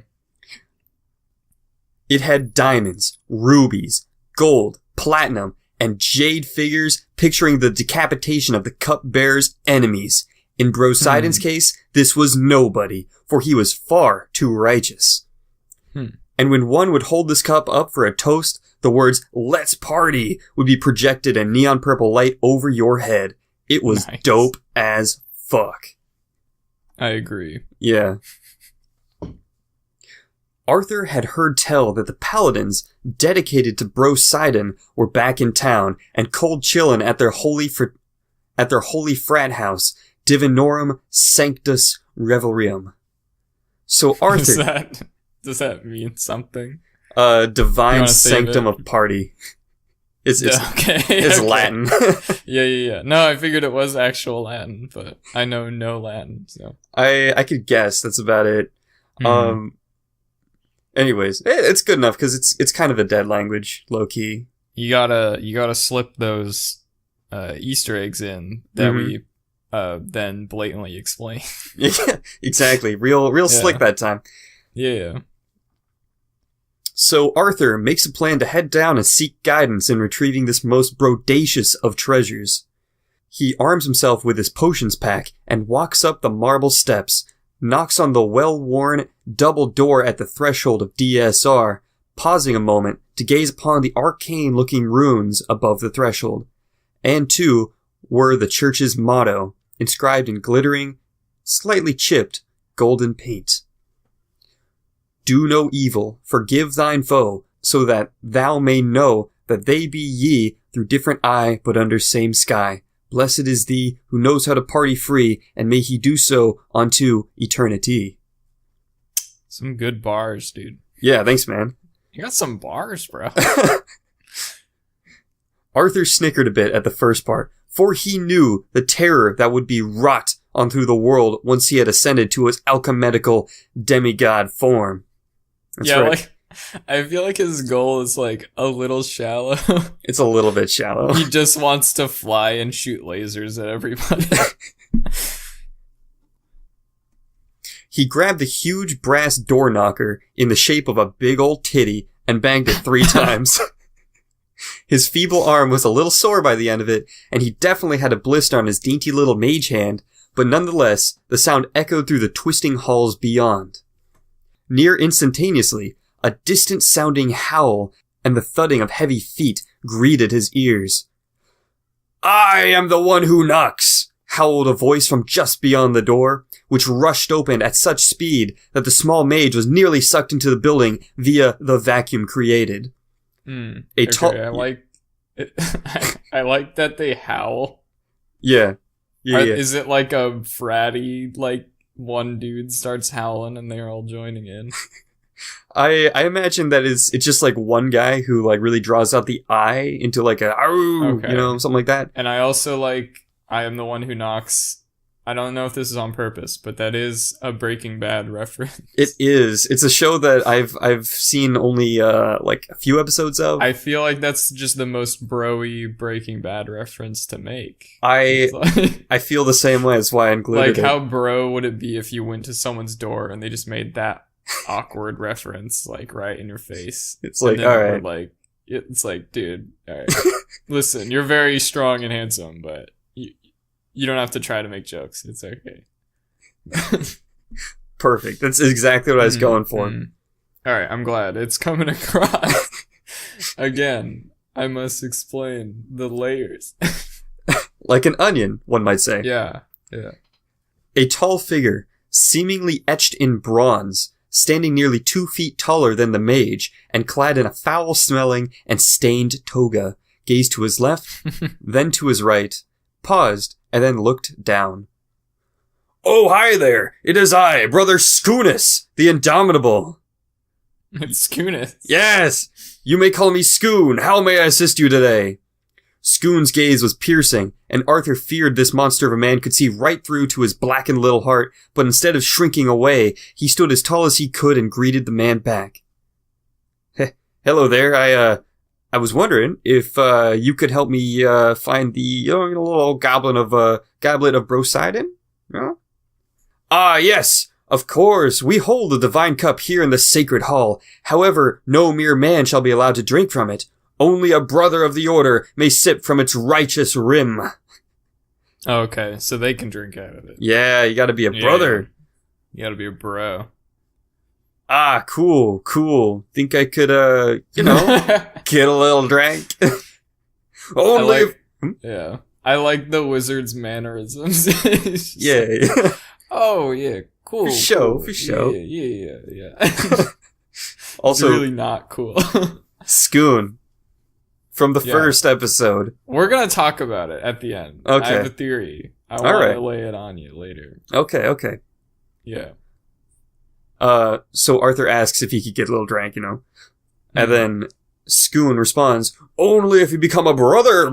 It had diamonds, rubies, gold, platinum, and jade figures picturing the decapitation of the cupbearer's enemies. In Brosidon's case, this was nobody, for he was far too righteous. And when one would hold this cup up for a toast, the words, "Let's party," would be projected in neon purple light over your head. It was dope as fuck. I agree. Yeah. Arthur had heard tell that the paladins dedicated to Brosidon were back in town and cold chillin' at their holy frat house, Divinorum Sanctus Reverium. So Arthur... Does that mean something? Divine Sanctum of Party. It's Latin. Yeah. No, I figured it was actual Latin, but I know no Latin, so... I could guess. That's about it. Anyways, it's good enough, because it's kind of a dead language, low-key. You gotta slip those Easter eggs in that we... then blatantly explain. Yeah, exactly. Real slick that time. Yeah. So Arthur makes a plan to head down and seek guidance in retrieving this most brodacious of treasures. He arms himself with his potions pack and walks up the marble steps, knocks on the well-worn double door at the threshold of DSR, pausing a moment to gaze upon the arcane-looking runes above the threshold. And too were the church's motto, inscribed in glittering, slightly chipped, golden paint. Do no evil, forgive thine foe, so that thou may know that they be ye through different eye, but under same sky. Blessed is thee who knows how to party free, and may he do so unto eternity. Some good bars, dude. Yeah, thanks, man. You got some bars, bro. Arthur snickered a bit at the first part, for he knew the terror that would be wrought on through the world once he had ascended to his alchemical demigod form. That's right. Like, I feel like his goal is, like, a little shallow. It's a little bit shallow. He just wants to fly and shoot lasers at everybody. He grabbed the huge brass door knocker in the shape of a big old titty and banged it 3 times. His feeble arm was a little sore by the end of it, and he definitely had a blister on his dainty little mage hand, but nonetheless, the sound echoed through the twisting halls beyond. Near instantaneously, a distant-sounding howl and the thudding of heavy feet greeted his ears. I am the one who knocks. howled a voice from just beyond the door, which rushed open at such speed that the small mage was nearly sucked into the building via the vacuum created. I like it. I like that they howl. Yeah. Is it like a fratty, like one dude starts howling and they're all joining in? I imagine that it's just like one guy who like really draws out the I into like a something like that. And I also like I am the one who knocks. I don't know if this is on purpose, but that is a Breaking Bad reference. It is. It's a show that I've seen only like a few episodes of. I feel like that's just the most bro-y Breaking Bad reference to make. I feel the same way. That's why I included it. Like, how bro would it be if you went to someone's door and they just made that awkward reference, like, right in your face? It's like, all right. Like, it's like, dude, all right. Listen, you're very strong and handsome, but you don't have to try to make jokes. It's okay. Perfect. That's exactly what I was going for. All right, I'm glad it's coming across. Again, I must explain the layers. Like an onion, one might say. Yeah. A tall figure, seemingly etched in bronze, standing nearly 2 feet taller than the mage, and clad in a foul-smelling and stained toga, gazed to his left, then to his right, paused, and then looked down. "Oh, hi there! It is I, Brother Schoonis, the Indomitable." It's Schoonis. Yes! You may call me Scoon. How may I assist you today? Scoon's gaze was piercing, and Arthur feared this monster of a man could see right through to his blackened little heart, but instead of shrinking away, he stood as tall as he could and greeted the man back. "Hello there, I was wondering if you could help me find the little goblet of Brosidon? No? Ah, yes, of course. We hold the divine cup here in the sacred hall. However, no mere man shall be allowed to drink from it. Only a brother of the order may sip from its righteous rim." Okay, so they can drink out of it. Yeah, you gotta be a brother. You gotta be a bro. Ah, cool. Think I could, get a little drink? Only... Yeah. I like the wizard's mannerisms. Yeah. Like, oh, yeah, cool. For sure. Yeah. Also, it's really not cool. Scoon. From the first episode. We're gonna talk about it at the end. Okay. I have a theory. I want to lay it on you later. Okay. Yeah. So Arthur asks if he could get a little drink, And then Scoon responds, "Only if you become a brother."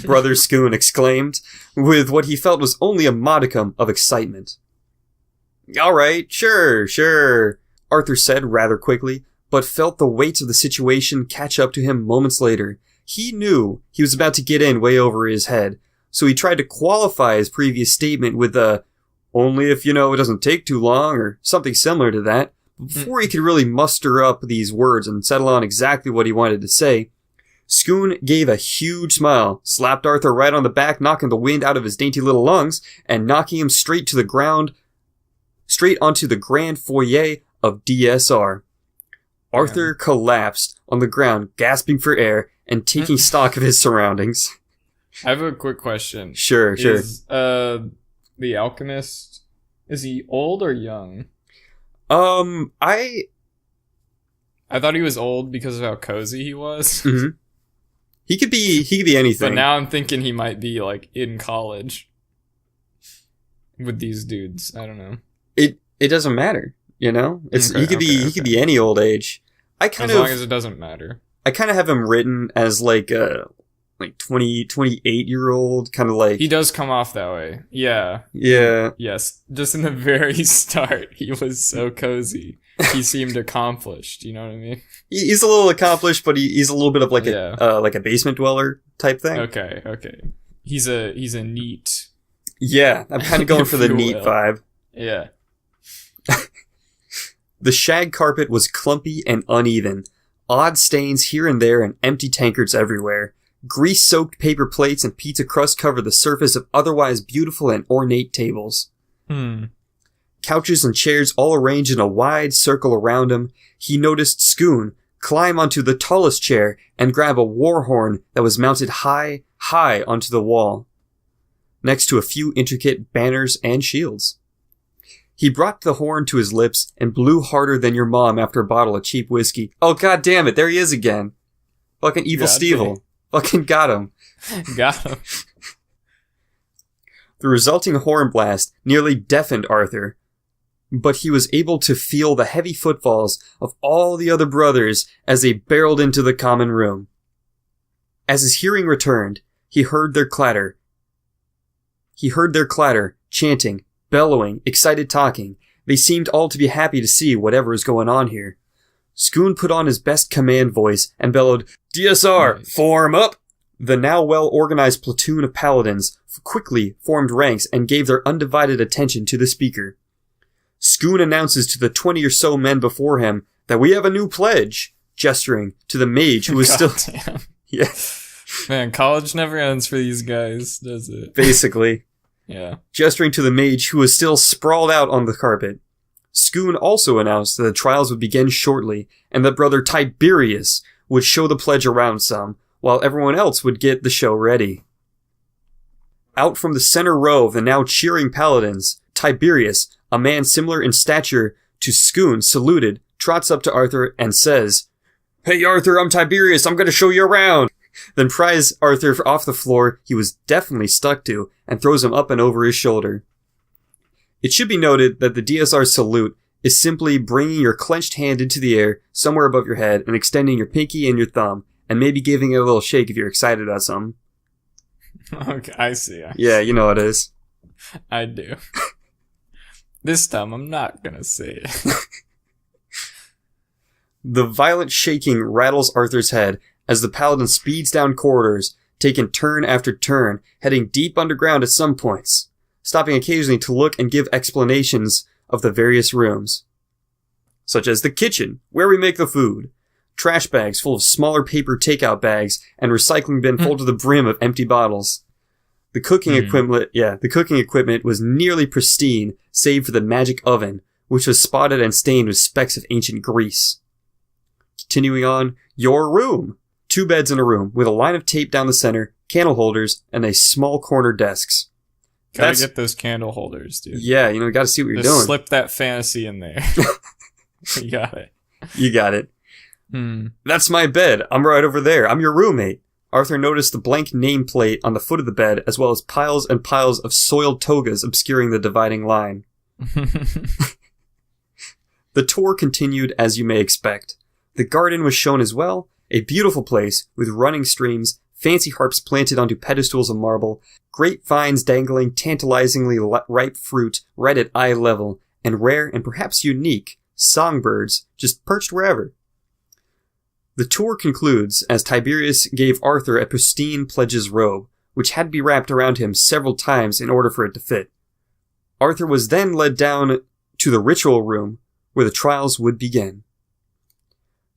Brother Scoon exclaimed, with what he felt was only a modicum of excitement. "All right, sure," Arthur said rather quickly, but felt the weight of the situation catch up to him moments later. He knew he was about to get in way over his head, so he tried to qualify his previous statement with "only if, it doesn't take too long," or something similar to that. Before he could really muster up these words and settle on exactly what he wanted to say, Scoon gave a huge smile, slapped Arthur right on the back, knocking the wind out of his dainty little lungs, and knocking him straight onto the grand foyer of DSR. Arthur collapsed on the ground, gasping for air and taking stock of his surroundings. I have a quick question. Sure. Is, the alchemist, is he old or young? I thought he was old because of how cozy he was. Mm-hmm. He could be anything. But now I'm thinking he might be like in college with these dudes. I don't know. It doesn't matter, It's Okay, he could be any old age. As long as it doesn't matter. I kind of have him written as like 28-year-old, kind of like... He does come off that way. Yeah. Yeah. Yes. Just in the very start, he was so cozy. He seemed accomplished, you know what I mean? He's a little accomplished, but he's a little bit of like a basement dweller type thing. Okay. He's a neat... Yeah, I'm kind of going for the neat vibe. Yeah. The shag carpet was clumpy and uneven. Odd stains here and there and empty tankards everywhere. Grease-soaked paper plates and pizza crust covered the surface of otherwise beautiful and ornate tables. Couches and chairs all arranged in a wide circle around him. He noticed Scoon climb onto the tallest chair and grab a war horn that was mounted high onto the wall. next to a few intricate banners and shields. He brought the horn to his lips and blew harder than your mom after a bottle of cheap whiskey. Oh, god damn it, there he is again. Fucking Evil Stevel. Fucking got him. Got him. The resulting horn blast nearly deafened Arthur, but he was able to feel the heavy footfalls of all the other brothers as they barreled into the common room. As his hearing returned, he heard their clatter, chanting, bellowing, excited talking. They seemed all to be happy to see whatever was going on here. Skoon put on his best command voice and bellowed, "DSR, form up!" The now well-organized platoon of paladins quickly formed ranks and gave their undivided attention to the speaker. Skoon announces to the 20 or so men before him that we have a new pledge, gesturing to the mage who was still... Damn. Yeah. Man, college never ends for these guys, does it? Basically. Yeah. Gesturing to the mage who was still sprawled out on the carpet. Skoon also announced that the trials would begin shortly, and that brother Tiberius would show the pledge around some, while everyone else would get the show ready. Out from the center row of the now cheering paladins, Tiberius, a man similar in stature to Skoon, saluted, trots up to Arthur, and says, "Hey Arthur, I'm Tiberius, I'm gonna show you around!" Then pries Arthur off the floor he was definitely stuck to, and throws him up and over his shoulder. It should be noted that the DSR salute is simply bringing your clenched hand into the air somewhere above your head and extending your pinky and your thumb, and maybe giving it a little shake if you're excited about something. Okay, I see. Yeah, you know what it is. I do. This time I'm not gonna say it. The violent shaking rattles Arthur's head as the paladin speeds down corridors, taking turn after turn, heading deep underground at some points, stopping occasionally to look and give explanations of the various rooms. Such as the kitchen, where we make the food, trash bags full of smaller paper takeout bags, and recycling bin full to the brim of empty bottles. The cooking equipment was nearly pristine, save for the magic oven, which was spotted and stained with specks of ancient grease. Continuing on, your room. 2 beds in a room, with a line of tape down the center, candle holders, and a small corner desks. Gotta get those candle holders, dude. Yeah, you gotta see what you're doing. Slip that fantasy in there. You got it. You got it. That's my bed. I'm right over there. I'm your roommate. Arthur noticed the blank nameplate on the foot of the bed, as well as piles and piles of soiled togas obscuring the dividing line. The tour continued as you may expect. The garden was shown as well, a beautiful place with running streams, fancy harps planted onto pedestals of marble, grapevines dangling tantalizingly ripe fruit right at eye level, and rare and perhaps unique songbirds just perched wherever. The tour concludes as Tiberius gave Arthur a pristine pledge's robe, which had to be wrapped around him several times in order for it to fit. Arthur was then led down to the ritual room, where the trials would begin.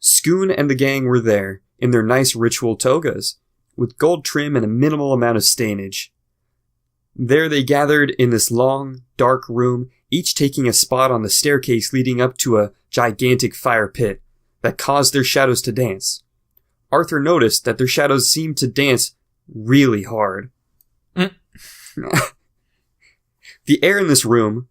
Skoon and the gang were there, in their nice ritual togas, with gold trim and a minimal amount of stainage. There they gathered in this long, dark room, each taking a spot on the staircase leading up to a gigantic fire pit that caused their shadows to dance. Arthur noticed that their shadows seemed to dance really hard. The air in this room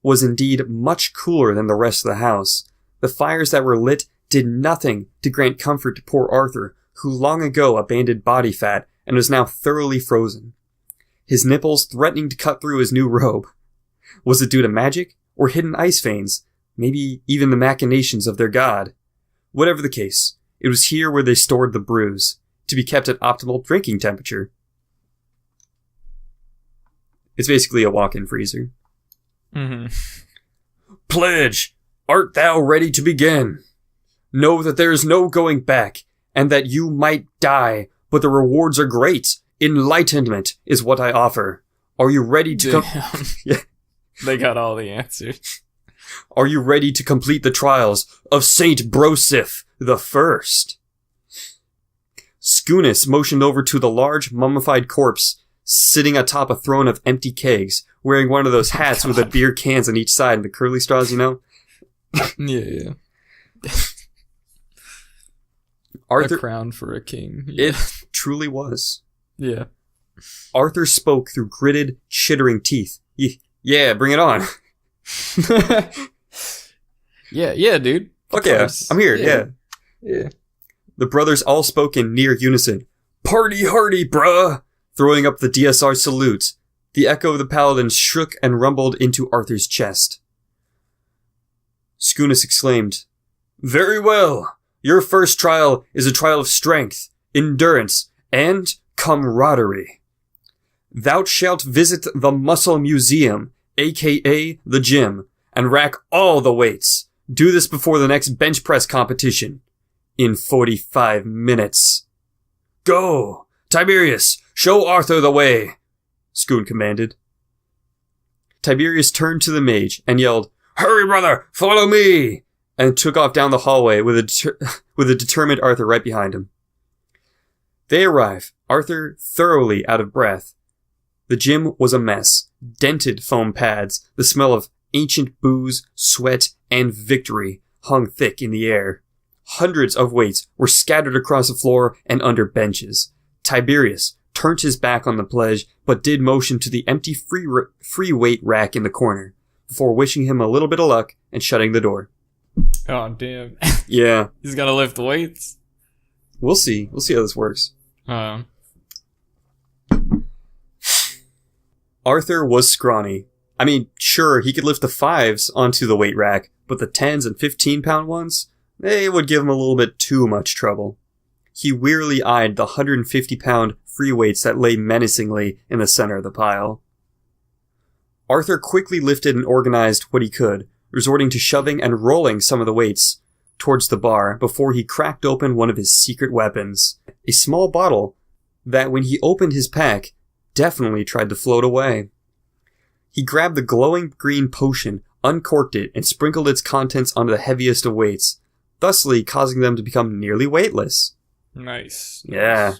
was indeed much cooler than the rest of the house. The fires that were lit did nothing to grant comfort to poor Arthur, who long ago abandoned body fat and was now thoroughly frozen. His nipples threatening to cut through his new robe. Was it due to magic or hidden ice veins? Maybe even the machinations of their god. Whatever the case, it was here where they stored the brews, to be kept at optimal drinking temperature. It's basically a walk-in freezer. Pledge! Art thou ready to begin? Know that there is no going back, and that you might die, but the rewards are great. Enlightenment is what I offer. Are you ready to Yeah. They got all the answers. Are you ready to complete the trials of Saint Brosif the First? Skoonis motioned over to the large mummified corpse sitting atop a throne of empty kegs, wearing one of those hats with the beer cans on each side and the curly straws, Yeah. Arthur, a crown for a king. Yeah. It truly was. Yeah. Arthur spoke through gritted, chittering teeth. Yeah, bring it on. Yeah, dude. Fuck yeah, I'm here, Yeah. The brothers all spoke in near unison. Party hardy, bruh! Throwing up the DSR salute. The echo of the paladins shook and rumbled into Arthur's chest. Skunis exclaimed, Very well. Your first trial is a trial of strength, endurance, and camaraderie. Thou shalt visit the Muscle Museum, aka the gym, and rack all the weights. Do this before the next bench press competition. In 45 minutes. Go! Tiberius, show Arthur the way! Skoon commanded. Tiberius turned to the mage and yelled, Hurry, brother! Follow me! And took off down the hallway with a determined Arthur right behind him. They arrive, Arthur thoroughly out of breath. The gym was a mess. Dented foam pads, the smell of ancient booze, sweat, and victory hung thick in the air. Hundreds of weights were scattered across the floor and under benches. Tiberius turned his back on the pledge, but did motion to the empty free weight rack in the corner, before wishing him a little bit of luck and shutting the door. Oh, damn. Yeah. He's gotta lift weights. We'll see. We'll see how this works. Arthur was scrawny. I mean, sure, he could lift the 5s onto the weight rack, but the 10s and 15-pound ones, they would give him a little bit too much trouble. He wearily eyed the 150-pound free weights that lay menacingly in the center of the pile. Arthur quickly lifted and organized what he could, resorting to shoving and rolling some of the weights towards the bar before he cracked open one of his secret weapons, a small bottle that, when he opened his pack, definitely tried to float away. He grabbed the glowing green potion, uncorked it, and sprinkled its contents onto the heaviest of weights, thusly causing them to become nearly weightless. Nice. Yeah.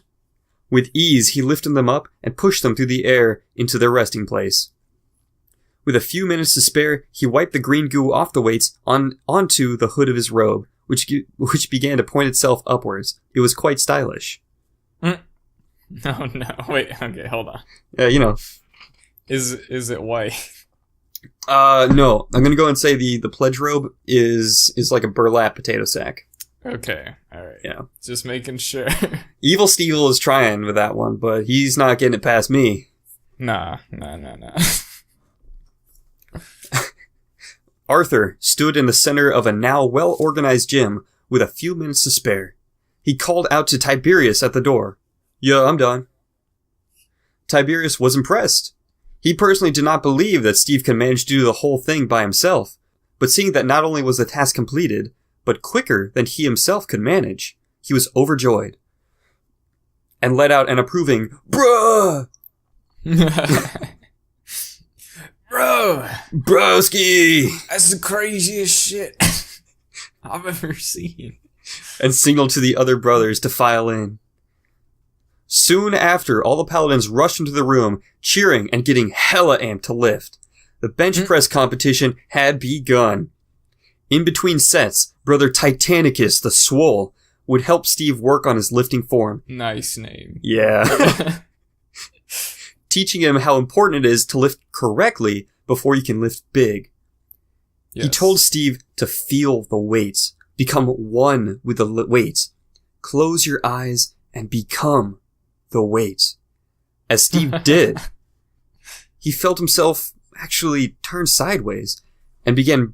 With ease, he lifted them up and pushed them through the air into their resting place. With a few minutes to spare, he wiped the green goo off the weights onto the hood of his robe, which began to point itself upwards. It was quite stylish. No, wait, okay, hold on. Yeah, you know. Is it white? No. I'm gonna go and say the pledge robe is like a burlap potato sack. Okay, alright. Yeah. Just making sure. Evil Steel is trying with that one, but he's not getting it past me. Nah. Arthur stood in the center of a now well-organized gym with a few minutes to spare. He called out to Tiberius at the door. Yeah, I'm done. Tiberius was impressed. He personally did not believe that Steve could manage to do the whole thing by himself, but seeing that not only was the task completed, but quicker than he himself could manage, he was overjoyed. And let out an approving, Bruh! Bro! Broski! That's the craziest shit I've ever seen. And signaled to the other brothers to file in. Soon after, all the paladins rushed into the room, cheering and getting hella amped to lift. The bench press competition had begun. In between sets, Brother Titanicus the Swole would help Steve work on his lifting form. Nice name. Yeah. Teaching him how important it is to lift correctly before you can lift big. Yes. He told Steve to feel the weights, become one with the weights. Close your eyes and become the weights. As Steve did, he felt himself actually turn sideways and began...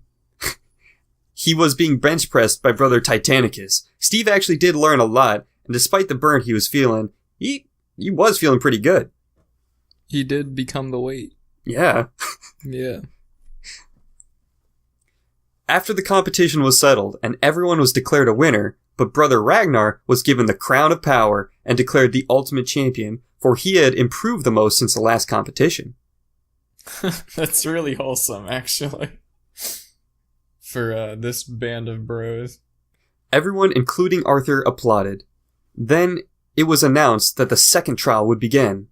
He was being bench pressed by Brother Titanicus. Steve actually did learn a lot, and despite the burn he was feeling, he was feeling pretty good. He did become the weight. Yeah. Yeah. After the competition was settled and everyone was declared a winner, but Brother Ragnar was given the crown of power and declared the ultimate champion, for he had improved the most since the last competition. That's really wholesome, actually. For this band of bros. Everyone, including Arthur, applauded. Then it was announced that the second trial would begin.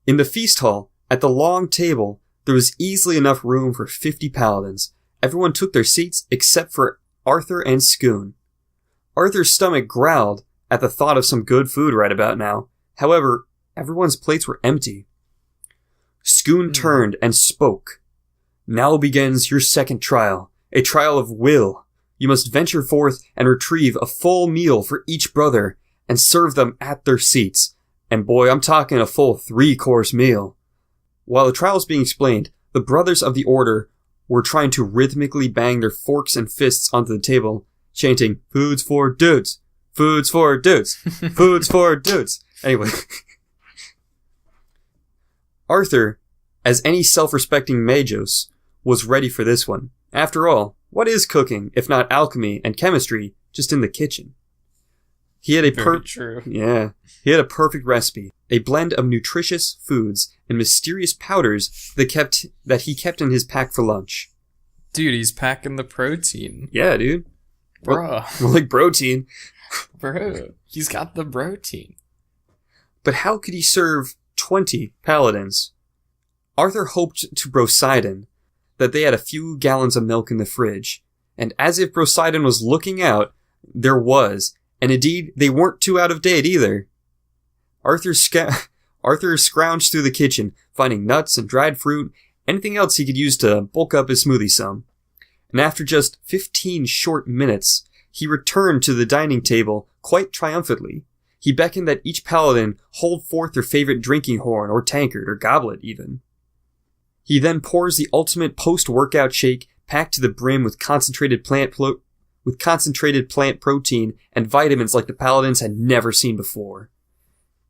In the feast hall, at the long table, there was easily enough room for 50 paladins. Everyone took their seats except for Arthur and Skoon. Arthur's stomach growled at the thought of some good food right about now. However, everyone's plates were empty. Skoon turned and spoke. Now begins your second trial, a trial of will. You must venture forth and retrieve a full meal for each brother and serve them at their seats. And boy, I'm talking a full 3-course meal. While the trial was being explained, the brothers of the order were trying to rhythmically bang their forks and fists onto the table, chanting, "Food's for dudes! Food's for dudes! Food's for dudes!" Anyway. Arthur, as any self-respecting magos, was ready for this one. After all, what is cooking, if not alchemy and chemistry, just in the kitchen? He had a He had a perfect recipe, a blend of nutritious foods and mysterious powders that he kept in his pack for lunch. Dude, he's packing the protein. Yeah, dude. Bro. Well, like protein. Bro, he's got the protein. But how could he serve 20 paladins? Arthur hoped to Brosidon that they had a few gallons of milk in the fridge, and as if Brosidon was looking out, there was, and indeed, they weren't too out of date either. Arthur scrounged through the kitchen, finding nuts and dried fruit, anything else he could use to bulk up his smoothie some. And after just 15 short minutes, he returned to the dining table quite triumphantly. He beckoned that each paladin hold forth their favorite drinking horn or tankard or goblet even. He then pours the ultimate post-workout shake packed to the brim with concentrated plant protein and vitamins like the paladins had never seen before.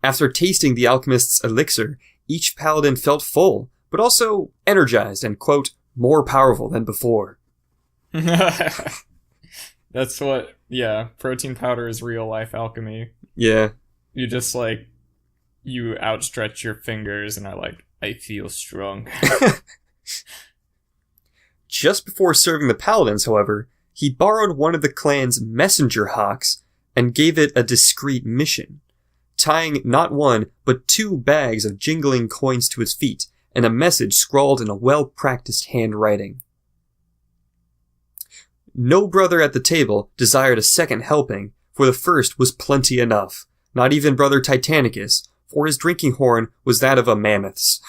After tasting the alchemist's elixir, each paladin felt full, but also energized and, quote, more powerful than before. That's what, yeah, protein powder is real life alchemy. Yeah. You just, you outstretch your fingers and are like, I feel strong. Just before serving the paladins, however, he borrowed one of the clan's messenger hawks and gave it a discreet mission, tying not one, but 2 bags of jingling coins to its feet and a message scrawled in a well-practiced handwriting. No brother at the table desired a second helping, for the first was plenty enough. Not even brother Titanicus, for his drinking horn was that of a mammoth's,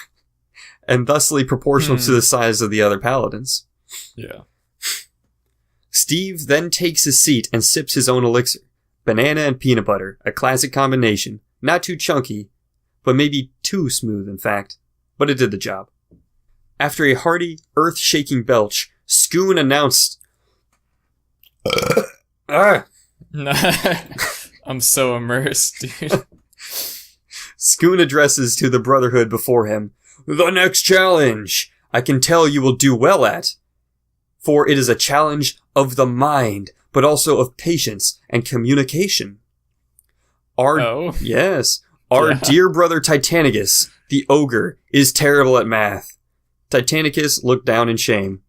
and thusly proportional to the size of the other paladins. Yeah. Steve then takes his seat and sips his own elixir. Banana and peanut butter, a classic combination. Not too chunky, but maybe too smooth, in fact. But it did the job. After a hearty, earth-shaking belch, Skoon announced... I'm so immersed, dude. Skoon addresses to the Brotherhood before him. The next challenge, I can tell you will do well at. For it is a challenge of the mind, but also of patience and communication. Our dear brother Titanicus, the ogre, is terrible at math. Titanicus looked down in shame,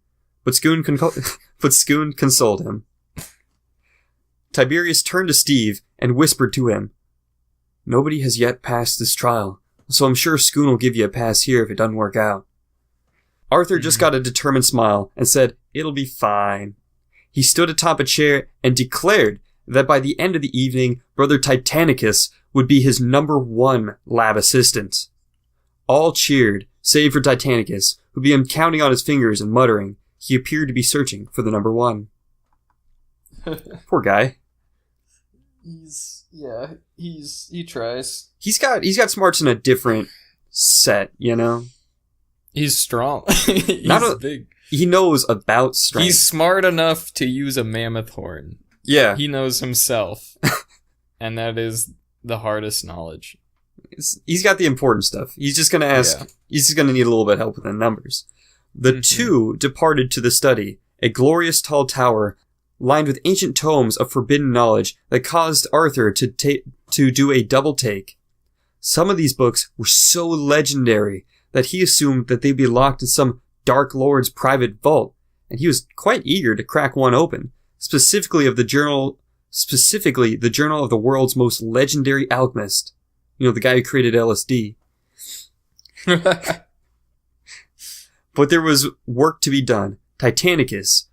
but Skoon consoled him. Tiberius turned to Steve and whispered to him, Nobody has yet passed this trial, so I'm sure Skoon will give you a pass here if it doesn't work out. Arthur just got a determined smile and said, It'll be fine. He stood atop a chair and declared that by the end of the evening, Brother Titanicus would be his #1 lab assistant. All cheered, save for Titanicus, who began counting on his fingers and muttering. He appeared to be searching for the #1. Poor guy. He tries. He's got smarts in a different set, you know? He's strong. He's big. He knows about strength. He's smart enough to use a mammoth horn. Yeah. He knows himself. And that is the hardest knowledge. He's got the important stuff. He's just going to ask, he's just going to need a little bit of help with the numbers. The two departed to the study, a glorious tall tower lined with ancient tomes of forbidden knowledge that caused Arthur to do a double take. Some of these books were so legendary that he assumed that they'd be locked in some Dark Lord's private vault, and he was quite eager to crack one open, specifically the journal of the world's most legendary alchemist. You know, the guy who created LSD. But there was work to be done. Titanicus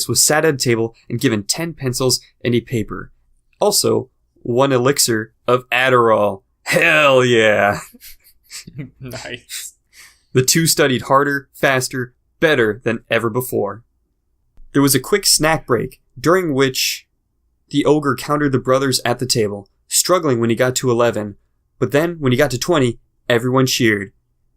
was sat at a table and given 10 pencils and a paper. Also, 1 elixir of Adderall. Hell yeah. Nice. The two studied harder, faster, better than ever before. There was a quick snack break, during which the ogre countered the brothers at the table, struggling when he got to 11, but then when he got to 20, everyone cheered.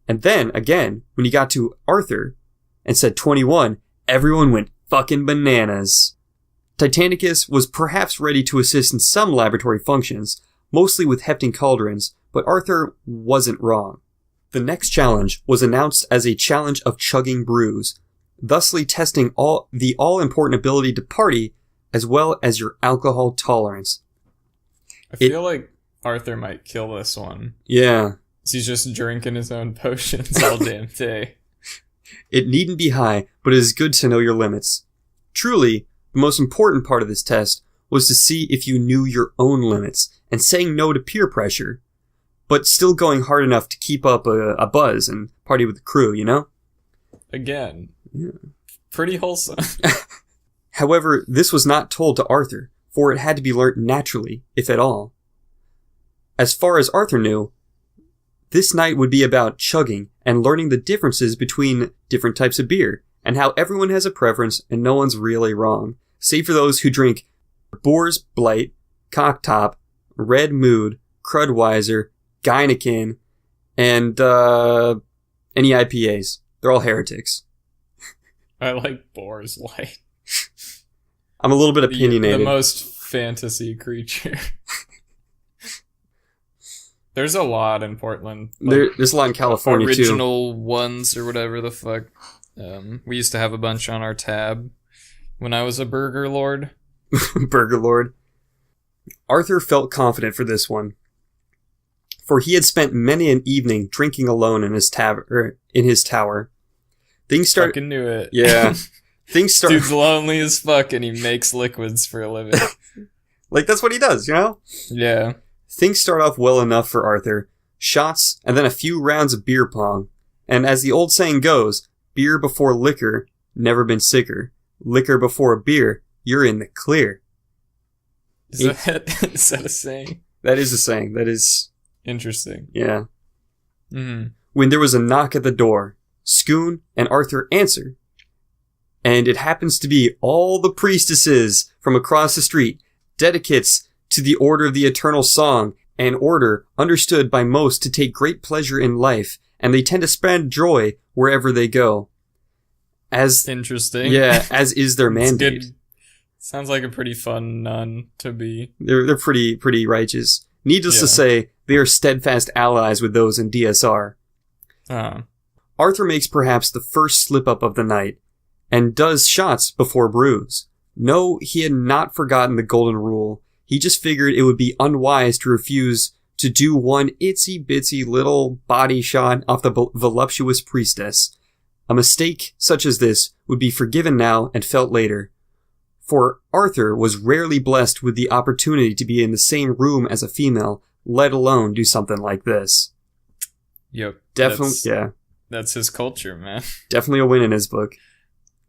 And then, again, when he got to Arthur and said 21, everyone went fucking bananas. Titanicus was perhaps ready to assist in some laboratory functions, mostly with hefting cauldrons, but Arthur wasn't wrong. The next challenge was announced as a challenge of chugging brews, thusly testing the all-important ability to party as well as your alcohol tolerance. I feel like Arthur might kill this one. Yeah. He's just drinking his own potions all damn day. It needn't be high, but it is good to know your limits. Truly, the most important part of this test was to see if you knew your own limits and saying no to peer pressure, but still going hard enough to keep up a buzz and party with the crew, you know? Again. Yeah. Pretty wholesome. However, this was not told to Arthur, for it had to be learnt naturally, if at all. As far as Arthur knew, this night would be about chugging and learning the differences between different types of beer, and how everyone has a preference and no one's really wrong, save for those who drink Boar's Blight, Cocktop, Red Mood, Crudweiser, Geineken, and any IPAs. They're all heretics. I like Boar's Light. I'm a little bit opinionated. The most fantasy creature. There's a lot in Portland. Like, there's a lot in California, original ones or whatever the fuck. We used to have a bunch on our tab when I was a burger lord. Burger lord. Arthur felt confident for this one, for he had spent many an evening drinking alone in his tower. Things start. Fucking knew it. Yeah. Things start. Dude's lonely as fuck, and he makes liquids for a living. Like, that's what he does, you know? Yeah. Things start off well enough for Arthur. Shots, and then a few rounds of beer pong. And as the old saying goes, beer before liquor, never been sicker. Liquor before beer, you're in the clear. Is that a saying? That is a saying. That is... Interesting. Yeah. Mm-hmm. When there was a knock at the door, Scoon and Arthur answer. And it happens to be all the priestesses from across the street, dedicates to the Order of the Eternal Song, an order understood by most to take great pleasure in life, and they tend to spread joy wherever they go. As interesting. Yeah, as is their mandate. Good. Sounds like a pretty fun nun to be. They're pretty righteous. Needless to say, they are steadfast allies with those in DSR. Arthur makes perhaps the first slip-up of the night, and does shots before brews. No, he had not forgotten the golden rule. He just figured it would be unwise to refuse to do one itsy-bitsy little body shot off the voluptuous priestess. A mistake such as this would be forgiven now and felt later. For Arthur was rarely blessed with the opportunity to be in the same room as a female, let alone do something like this. Yep. Definitely, That's his culture, man. Definitely a win in his book.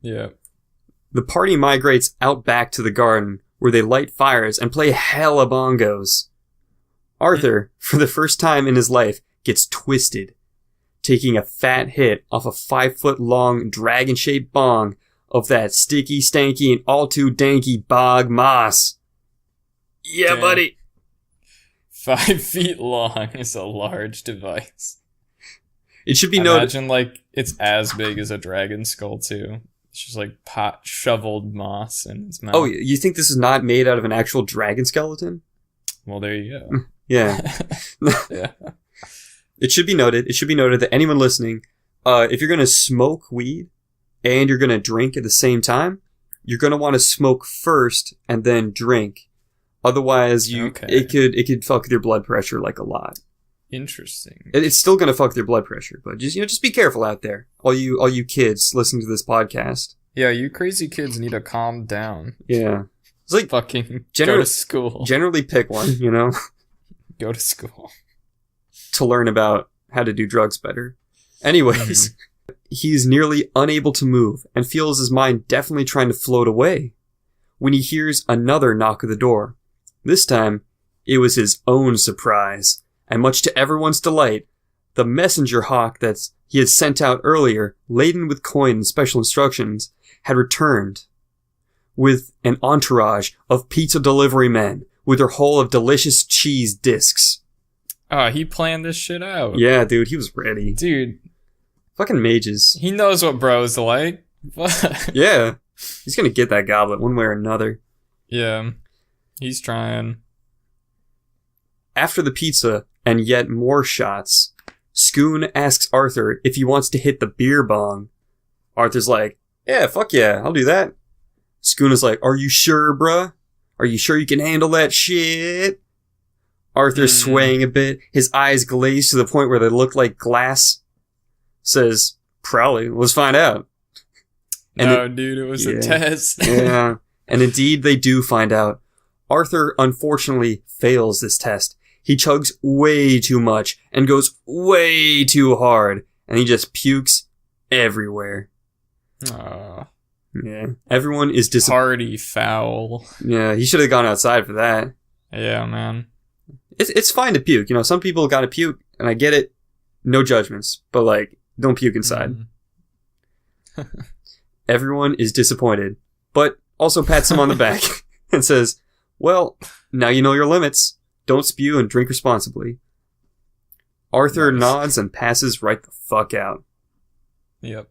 Yeah. The party migrates out back to the garden, where they light fires and play hella bongos. Arthur, for the first time in his life, gets twisted, taking a fat hit off a 5-foot-long dragon-shaped bong of that sticky, stanky, and all too danky bog moss. Yeah, damn. Buddy! 5 feet long is a large device. It should be noted. Imagine, like, it's as big as a dragon skull, too. It's just, like, shoveled moss in his mouth. Oh, you think this is not made out of an actual dragon skeleton? Well, there you go. Yeah. Yeah. It should be noted that anyone listening, if you're going to smoke weed and you're going to drink at the same time, you're going to want to smoke first and then drink. Otherwise, it could fuck with your blood pressure like a lot. Interesting. It's still going to fuck with your blood pressure, but just be careful out there. All you kids listening to this podcast. Yeah, you crazy kids need to calm down. Yeah. It's like fucking go to school. Generally pick one, you know? Go to school. To learn about how to do drugs better. Anyways, he's nearly unable to move and feels his mind definitely trying to float away when he hears another knock at the door. This time, it was his own surprise. and much to everyone's delight, the messenger hawk that he had sent out earlier, laden with coin and special instructions, had returned with an entourage of pizza delivery men with their haul of delicious cheese discs. He planned this shit out. Yeah, dude, he was ready. Dude. Fucking mages. He knows what bros like. Yeah. He's gonna get that goblet one way or another. Yeah. He's trying. After the pizza and yet more shots, Scoon asks Arthur if he wants to hit the beer bong. Arthur's like, yeah, fuck yeah, I'll do that. Scoon is like, are you sure, bruh? Are you sure you can handle that shit? Arthur's swaying a bit, his eyes glaze to the point where they look like glass. Says, probably, let's find out. And dude, it was a test. Yeah, and indeed they do find out. Arthur unfortunately fails this test. He chugs way too much and goes way too hard, and he just pukes everywhere. Yeah, everyone is disappointed. Party foul. Yeah, he should have gone outside for that. Yeah, man. It's fine to puke. You know, some people gotta puke, and I get it. No judgments, but like, don't puke inside. Everyone is disappointed, but also pats him on the back and says, well, now you know your limits. Don't spew and drink responsibly. Arthur nods and passes right the fuck out. Yep.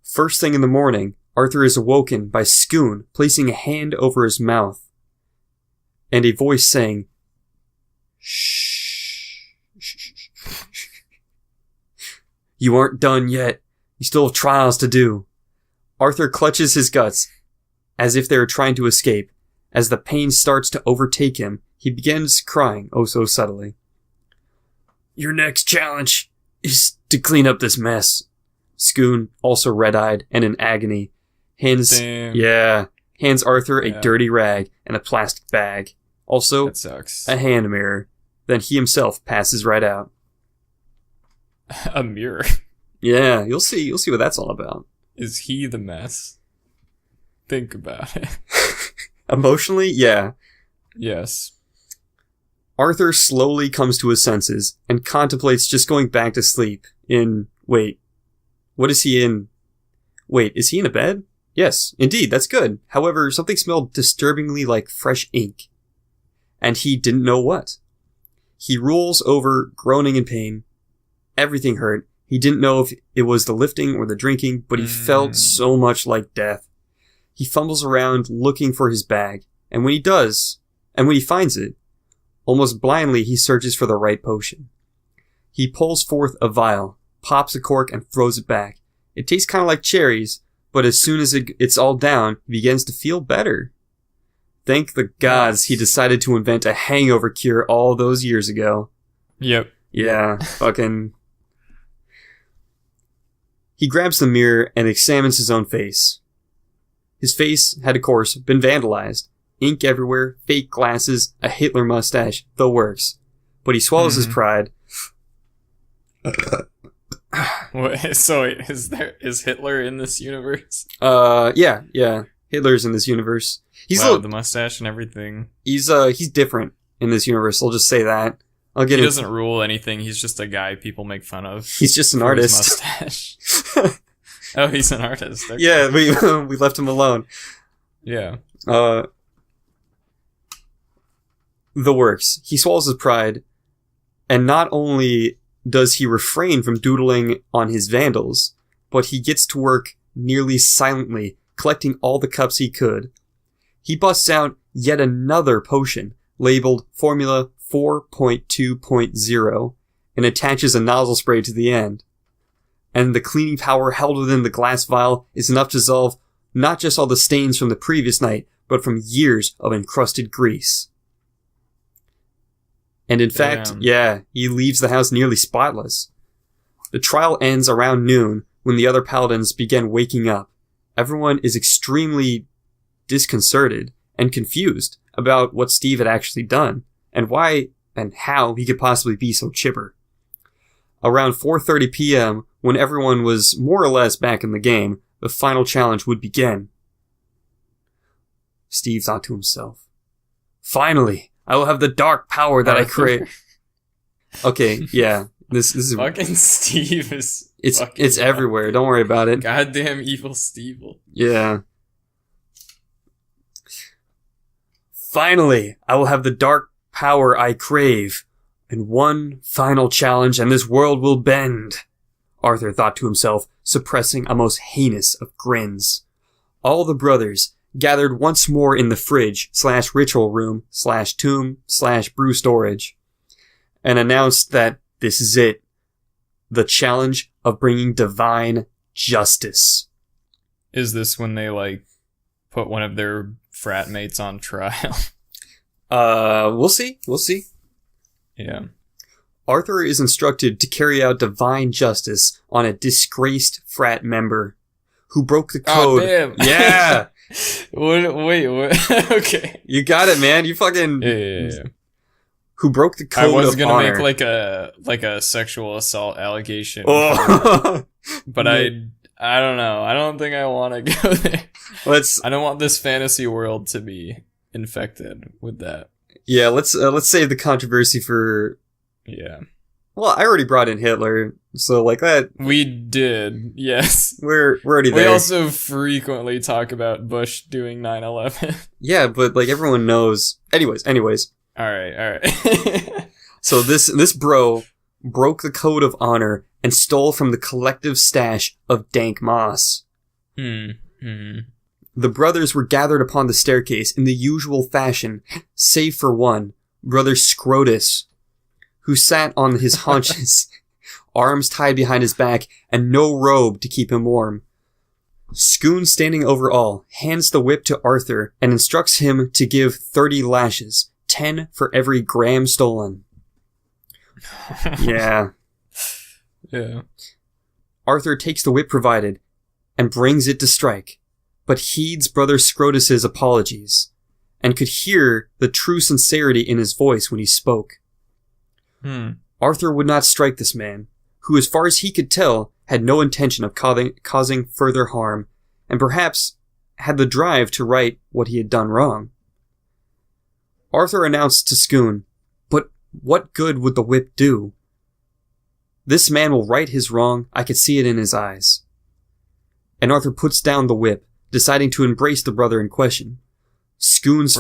First thing in the morning, Arthur is awoken by Scoon placing a hand over his mouth and a voice saying, shh. You aren't done yet. You still have trials to do. Arthur clutches his guts as if they are trying to escape. As the pain starts to overtake him, he begins crying oh so subtly. Your next challenge is to clean up this mess. Scoon, also red-eyed and in agony, hands Arthur a dirty rag and a plastic bag. Also, that sucks. A hand mirror. Then he himself passes right out. A mirror? Yeah, you'll see what that's all about. Is he the mess? Think about it. Emotionally, yeah. Yes. Arthur slowly comes to his senses and contemplates just going back to sleep what is he in? Wait, is he in a bed? Yes, indeed, that's good. However, something smelled disturbingly like fresh ink. And he didn't know what. He rolls over, groaning in pain. Everything hurt. He didn't know if it was the lifting or the drinking, but he felt so much like death. He fumbles around looking for his bag, and when he finds it, almost blindly he searches for the right potion. He pulls forth a vial, pops a cork, and throws it back. It tastes kind of like cherries, but as soon as it's all down, he begins to feel better. Thank the gods he decided to invent a hangover cure all those years ago. Yep. Yeah, fucking... He grabs the mirror and examines his own face. His face had, of course, been vandalized. Ink everywhere, fake glasses, a Hitler mustache, the works. But he swallows his pride. So is Hitler in this universe? Yeah. Hitler's in this universe. He's the mustache and everything. He's different in this universe. I'll just say that. He doesn't rule anything. He's just a guy people make fun of. He's just an artist. Mustache. Oh, he's an artist. Okay. Yeah, we left him alone. Yeah. The works. He swallows his pride, and not only does he refrain from doodling on his vandals, but he gets to work nearly silently, collecting all the cups he could. He busts out yet another potion, labeled Formula 4.2.0, and attaches a nozzle spray to the end. And the cleaning power held within the glass vial is enough to dissolve not just all the stains from the previous night, but from years of encrusted grease. And in fact, he leaves the house nearly spotless. The trial ends around noon when the other paladins begin waking up. Everyone is extremely disconcerted and confused about what Steve had actually done, and why and how he could possibly be so chipper. Around 4:30 p.m., when everyone was more or less back in the game, the final challenge would begin. Steve thought to himself, finally, I will have the dark power that I crave. Okay, yeah. This is Fucking Steve is it's everywhere. Don't worry about it. Goddamn evil Steve. Yeah. Finally, I will have the dark power I crave. And one final challenge and this world will bend, Arthur thought to himself, suppressing a most heinous of grins. All the brothers gathered once more in the fridge/ritual room/tomb/brew storage and announced that this is it. The challenge of bringing divine justice. Is this when they, like, put one of their frat mates on trial? We'll see. Yeah. Arthur is instructed to carry out divine justice on a disgraced frat member who broke the code. Oh, damn. Yeah. Wait, what? Okay. You got it, man. You fucking... Yeah. Who broke the code I was of gonna honor. make like a sexual assault allegation. Oh. But I don't know. I don't think I want to go there. I don't want this fantasy world to be infected with that. Yeah, let's save the controversy for... Yeah. Well, I already brought in Hitler, so like that... We did, yes. We're already there. We also frequently talk about Bush doing 9/11. Yeah, but like everyone knows... Anyways. Alright. So this bro broke the code of honor and stole from the collective stash of dank moss. The brothers were gathered upon the staircase in the usual fashion, save for one, Brother Scrotus, who sat on his haunches, arms tied behind his back, and no robe to keep him warm. Scoon, standing over all, hands the whip to Arthur and instructs him to give 30 lashes, 10 for every gram stolen. Yeah. Yeah. Arthur takes the whip provided and brings it to strike, but heeds Brother Scrotus's apologies, and could hear the true sincerity in his voice when he spoke. Arthur would not strike this man, who, as far as he could tell, had no intention of causing further harm, and perhaps had the drive to right what he had done wrong. Arthur announced to Scoon, "But what good would the whip do? This man will right his wrong, I could see it in his eyes." And Arthur puts down the whip, deciding to embrace the brother in question. Scoon's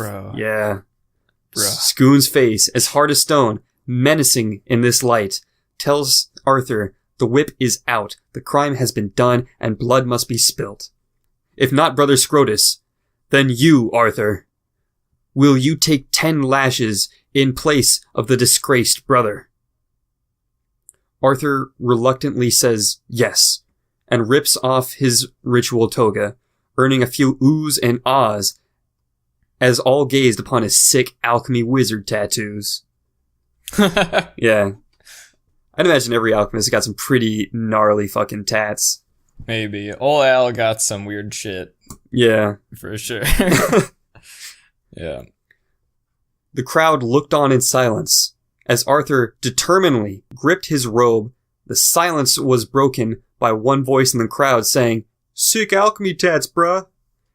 face, as hard as stone, menacing in this light, tells Arthur the whip is out, the crime has been done, and blood must be spilt. If not Brother Scrotus, then you, Arthur. Will you take 10 lashes in place of the disgraced brother? Arthur reluctantly says yes, and rips off his ritual toga, earning a few oohs and ahs as all gazed upon his sick alchemy wizard tattoos. Yeah. I'd imagine every alchemist got some pretty gnarly fucking tats. Maybe. Old Al got some weird shit. Yeah. For sure. Yeah. The crowd looked on in silence. As Arthur determinedly gripped his robe, the silence was broken by one voice in the crowd saying, "Sick alchemy tats, bruh,"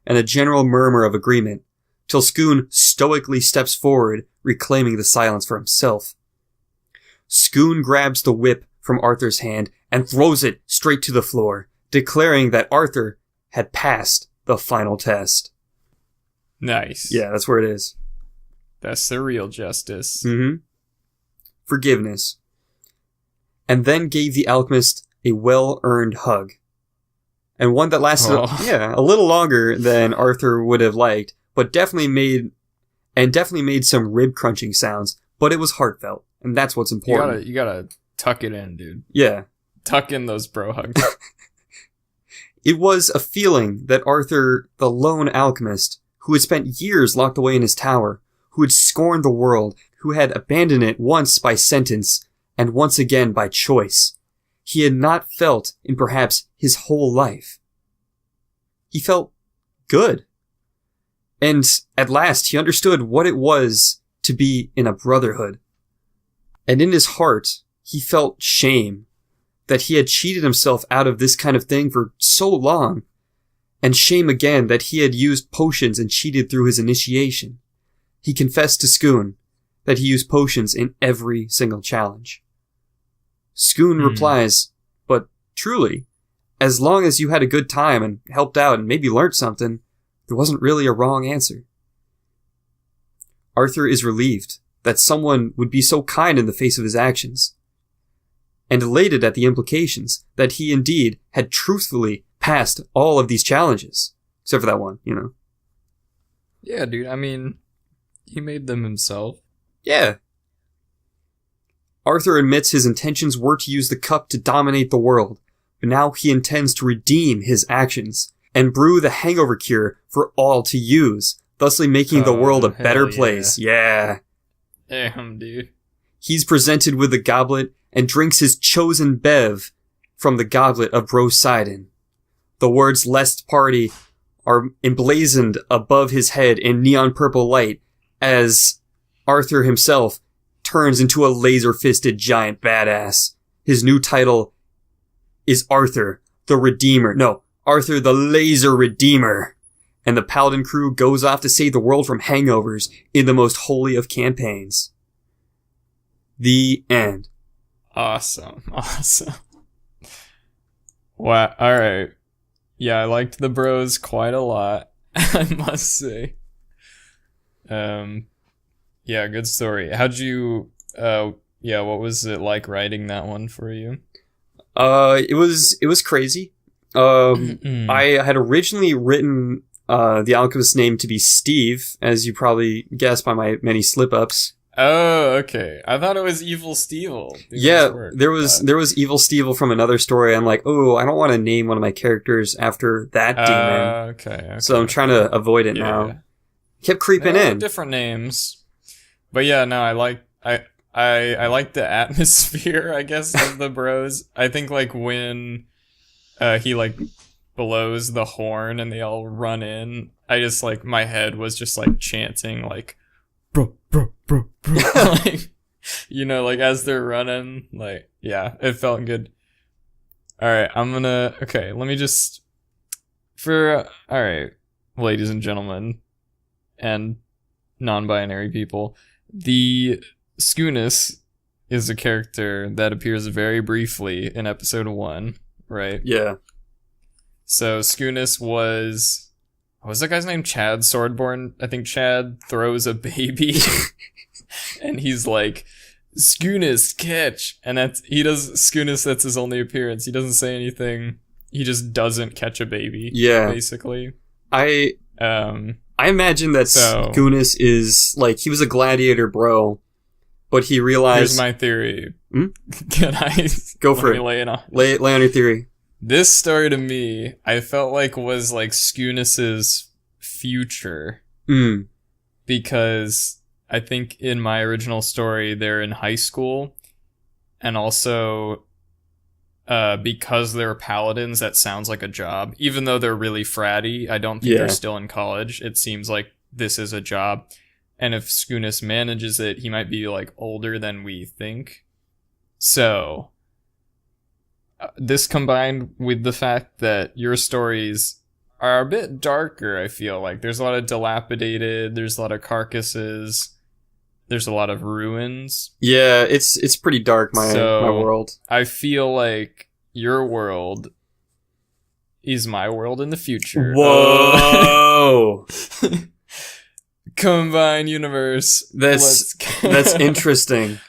and a general murmur of agreement, till Scoon stoically steps forward, reclaiming the silence for himself. Scoon grabs the whip from Arthur's hand and throws it straight to the floor, declaring that Arthur had passed the final test. Nice. Yeah, that's where it is. That's the real justice. Mm-hmm. Forgiveness. And then gave the alchemist a well-earned hug. And one that lasted, a little longer than Arthur would have liked, but definitely made some rib-crunching sounds, but it was heartfelt, and that's what's important. You gotta tuck it in, dude. Yeah. Tuck in those bro hugs. It was a feeling that Arthur, the lone alchemist, who had spent years locked away in his tower, who had scorned the world, who had abandoned it once by sentence, and once again by choice, he had not felt in perhaps his whole life. He felt good. And at last he understood what it was to be in a brotherhood. And in his heart, he felt shame that he had cheated himself out of this kind of thing for so long, and shame again that he had used potions and cheated through his initiation. He confessed to Scoon that he used potions in every single challenge. Scoon replies, but truly, as long as you had a good time and helped out and maybe learnt something, there wasn't really a wrong answer. Arthur is relieved that someone would be so kind in the face of his actions, and elated at the implications that he indeed had truthfully passed all of these challenges. Except for that one, you know. Yeah, dude, I mean, he made them himself. Yeah. Arthur admits his intentions were to use the cup to dominate the world, but now he intends to redeem his actions and brew the hangover cure for all to use, thusly making the world a better place. Yeah. Damn, dude. He's presented with the goblet and drinks his chosen bev from the goblet of Brosidon. The words "Lest Party" are emblazoned above his head in neon purple light as Arthur himself turns into a laser-fisted giant badass. His new title is Arthur the Redeemer. No, Arthur the Laser Redeemer. And the Paladin crew goes off to save the world from hangovers in the most holy of campaigns. The end. Awesome. Wow. All right. Yeah, I liked the bros quite a lot, I must say. Yeah, good story. How'd you, what was it like writing that one for you? It was crazy. I had originally written, the alchemist's name to be Steve, as you probably guessed by my many slip-ups. Oh, okay. I thought it was Evil Stevel. Yeah, there was Evil Stevel from another story. I'm like, oh, I don't want to name one of my characters after that demon. Okay. So I'm trying to avoid it now. Kept creeping in. Different names. But yeah, no, I like the atmosphere, I guess, of the bros. I think like when he like blows the horn and they all run in, I just like my head was just like chanting like bro. Like, you know, like as they're running, like, yeah, it felt good. Alright, let me just alright, ladies and gentlemen and non-binary people, the Scoonus is a character that appears very briefly in episode 1, right? Yeah. So Scoonus was that guy's name? Chad Swordborn? I think Chad throws a baby and he's like, Scoonus, catch! And that's his only appearance. He doesn't say anything. He just doesn't catch a baby. Yeah. Basically. I imagine that Scoonus is like, he was a gladiator bro, but he realized... Here's my theory. Can I... Go for it. Lay it on. Lay on your theory. This story to me, I felt like was like Scoonus's future. Because I think in my original story, they're in high school. And also, because they're paladins, that sounds like a job. Even though they're really fratty, I don't think they're still in college. It seems like this is a job. And if Scoonus manages it, he might be like older than we think. So... this combined with the fact that your stories are a bit darker, I feel like. There's a lot of dilapidated, there's a lot of carcasses, there's a lot of ruins. Yeah, it's pretty dark, my world. I feel like your world is my world in the future. Whoa! Combined universe. That's interesting.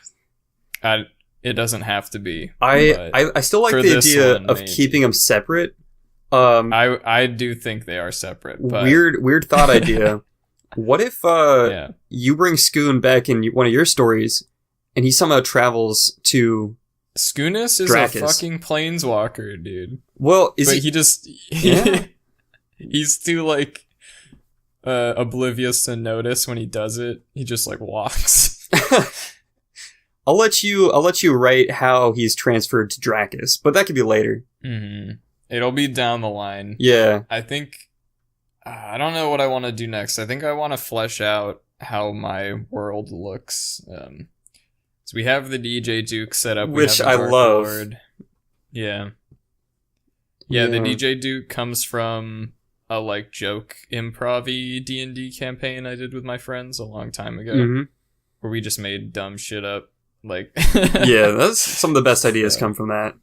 It doesn't have to be. I still like the idea of keeping them separate. I do think they are separate. But... Weird thought idea. What if you bring Scoon back in one of your stories, and he somehow travels to Scoonus is Dracus. A fucking planeswalker, dude. Well, he just he's too like oblivious to notice when he does it. He just like walks. I'll let you write how he's transferred to Dracus, but that could be later. Mm-hmm. It'll be down the line. Yeah. I think... I don't know what I want to do next. I think I want to flesh out how my world looks. So we have the DJ Duke set up. Which I love. Lord. Yeah. Yeah, the DJ Duke comes from a, like, joke improv-y D&D campaign I did with my friends a long time ago. Mm-hmm. Where we just made dumb shit up. Like, Yeah, that's some of the best ideas come from that.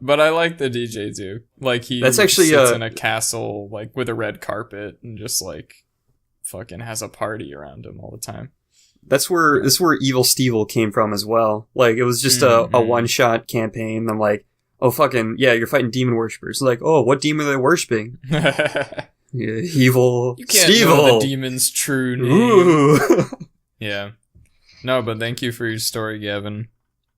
But I like the DJ too. Like, he That's actually sits in a castle, like, with a red carpet and just, like, fucking has a party around him all the time. This is where Evil Stevel came from as well. Like, it was just a one-shot campaign. I'm like, oh, fucking, yeah, you're fighting demon worshippers. Like, oh, what demon are they worshipping? Yeah, Evil You can't Stevel. know the demon's true name. Ooh. Yeah. No, but thank you for your story, Gavin.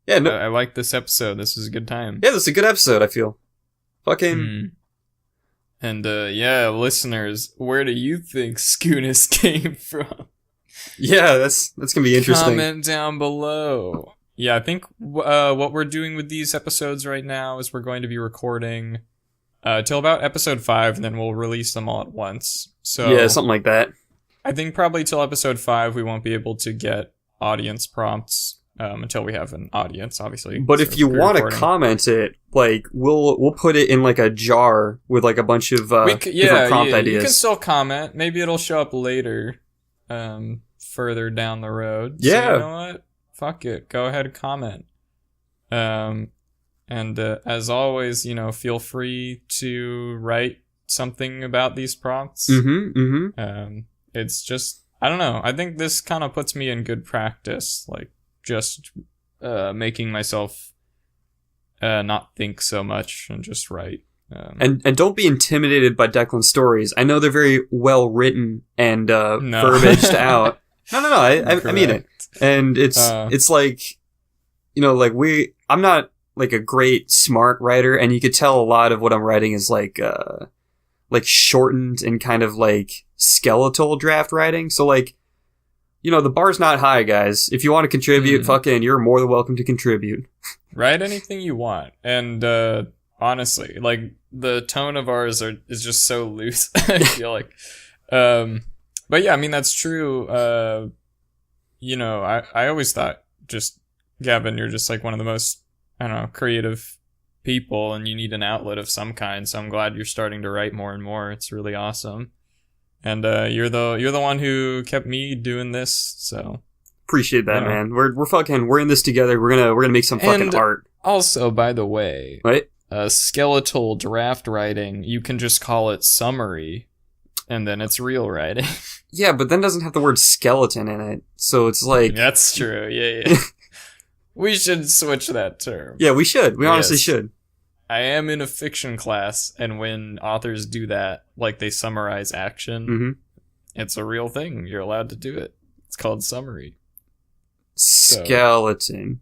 Yeah, no, I like this episode. This is a good time. yeah, this is a good episode, I feel. Fucking... And, yeah, listeners, where do you think Skoonis came from? Yeah, that's gonna be interesting. Comment down below. Yeah, I think what we're doing with these episodes right now is we're going to be recording till about episode 5, and then we'll release them all at once. So Yeah, something like that. I think probably till episode 5 we won't be able to get audience prompts until we have an audience, obviously. But So if you want to comment it, like, we'll put it in, like, a jar with, like, a bunch of different prompt ideas. You can still comment. Maybe it'll show up later, further down the road. Yeah. So you know what? Fuck it. Go ahead and comment. And as always, you know, feel free to write something about these prompts. It's just, I don't know. I think this kind of puts me in good practice, like, just making myself not think so much and just write. And don't be intimidated by Declan's stories. I know they're very well written and verbaged out. No. I mean it. And it's like, you know, like I'm not like a great smart writer, and you could tell a lot of what I'm writing is like shortened and kind of like skeletal draft writing. So like, you know, the bar's not high, guys. If you want to contribute, fucking, you're more than welcome to contribute. Write anything you want. And honestly, like, the tone of ours is just so loose, I feel like. But yeah, I mean, that's true. You know, I always thought, just, Gavin, you're just like one of the most, I don't know, creative people, and you need an outlet of some kind. So I'm glad you're starting to write more and more. It's really awesome. And you're the one who kept me doing this, so appreciate that, man. We're in this together. We're gonna make some fucking art. Also, by the way, right? Skeletal draft writing, you can just call it summary, and then it's real writing. Yeah, but then it doesn't have the word skeleton in it, so it's like that's true. Yeah. We should switch that term. Yeah, we should. We honestly should. I am in a fiction class, and when authors do that, like they summarize action, it's a real thing. You're allowed to do it. It's called summary. Skeleton.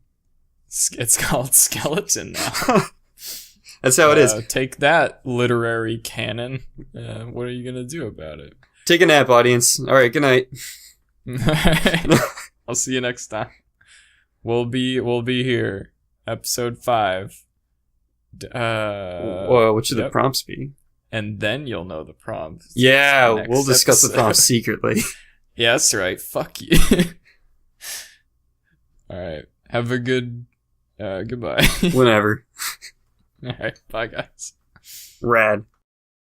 It's called skeleton now. That's how it is. Take that, literary canon. What are you gonna do about it? Take a nap, audience. All right, good night. I'll see you next time. We'll be here. Episode 5. What should the prompts be? And then you'll know the prompts. Yeah, we'll discuss the prompts secretly. Yeah, that's right. Fuck you. Alright. Have a good goodbye. Whenever. Alright, bye guys. Rad.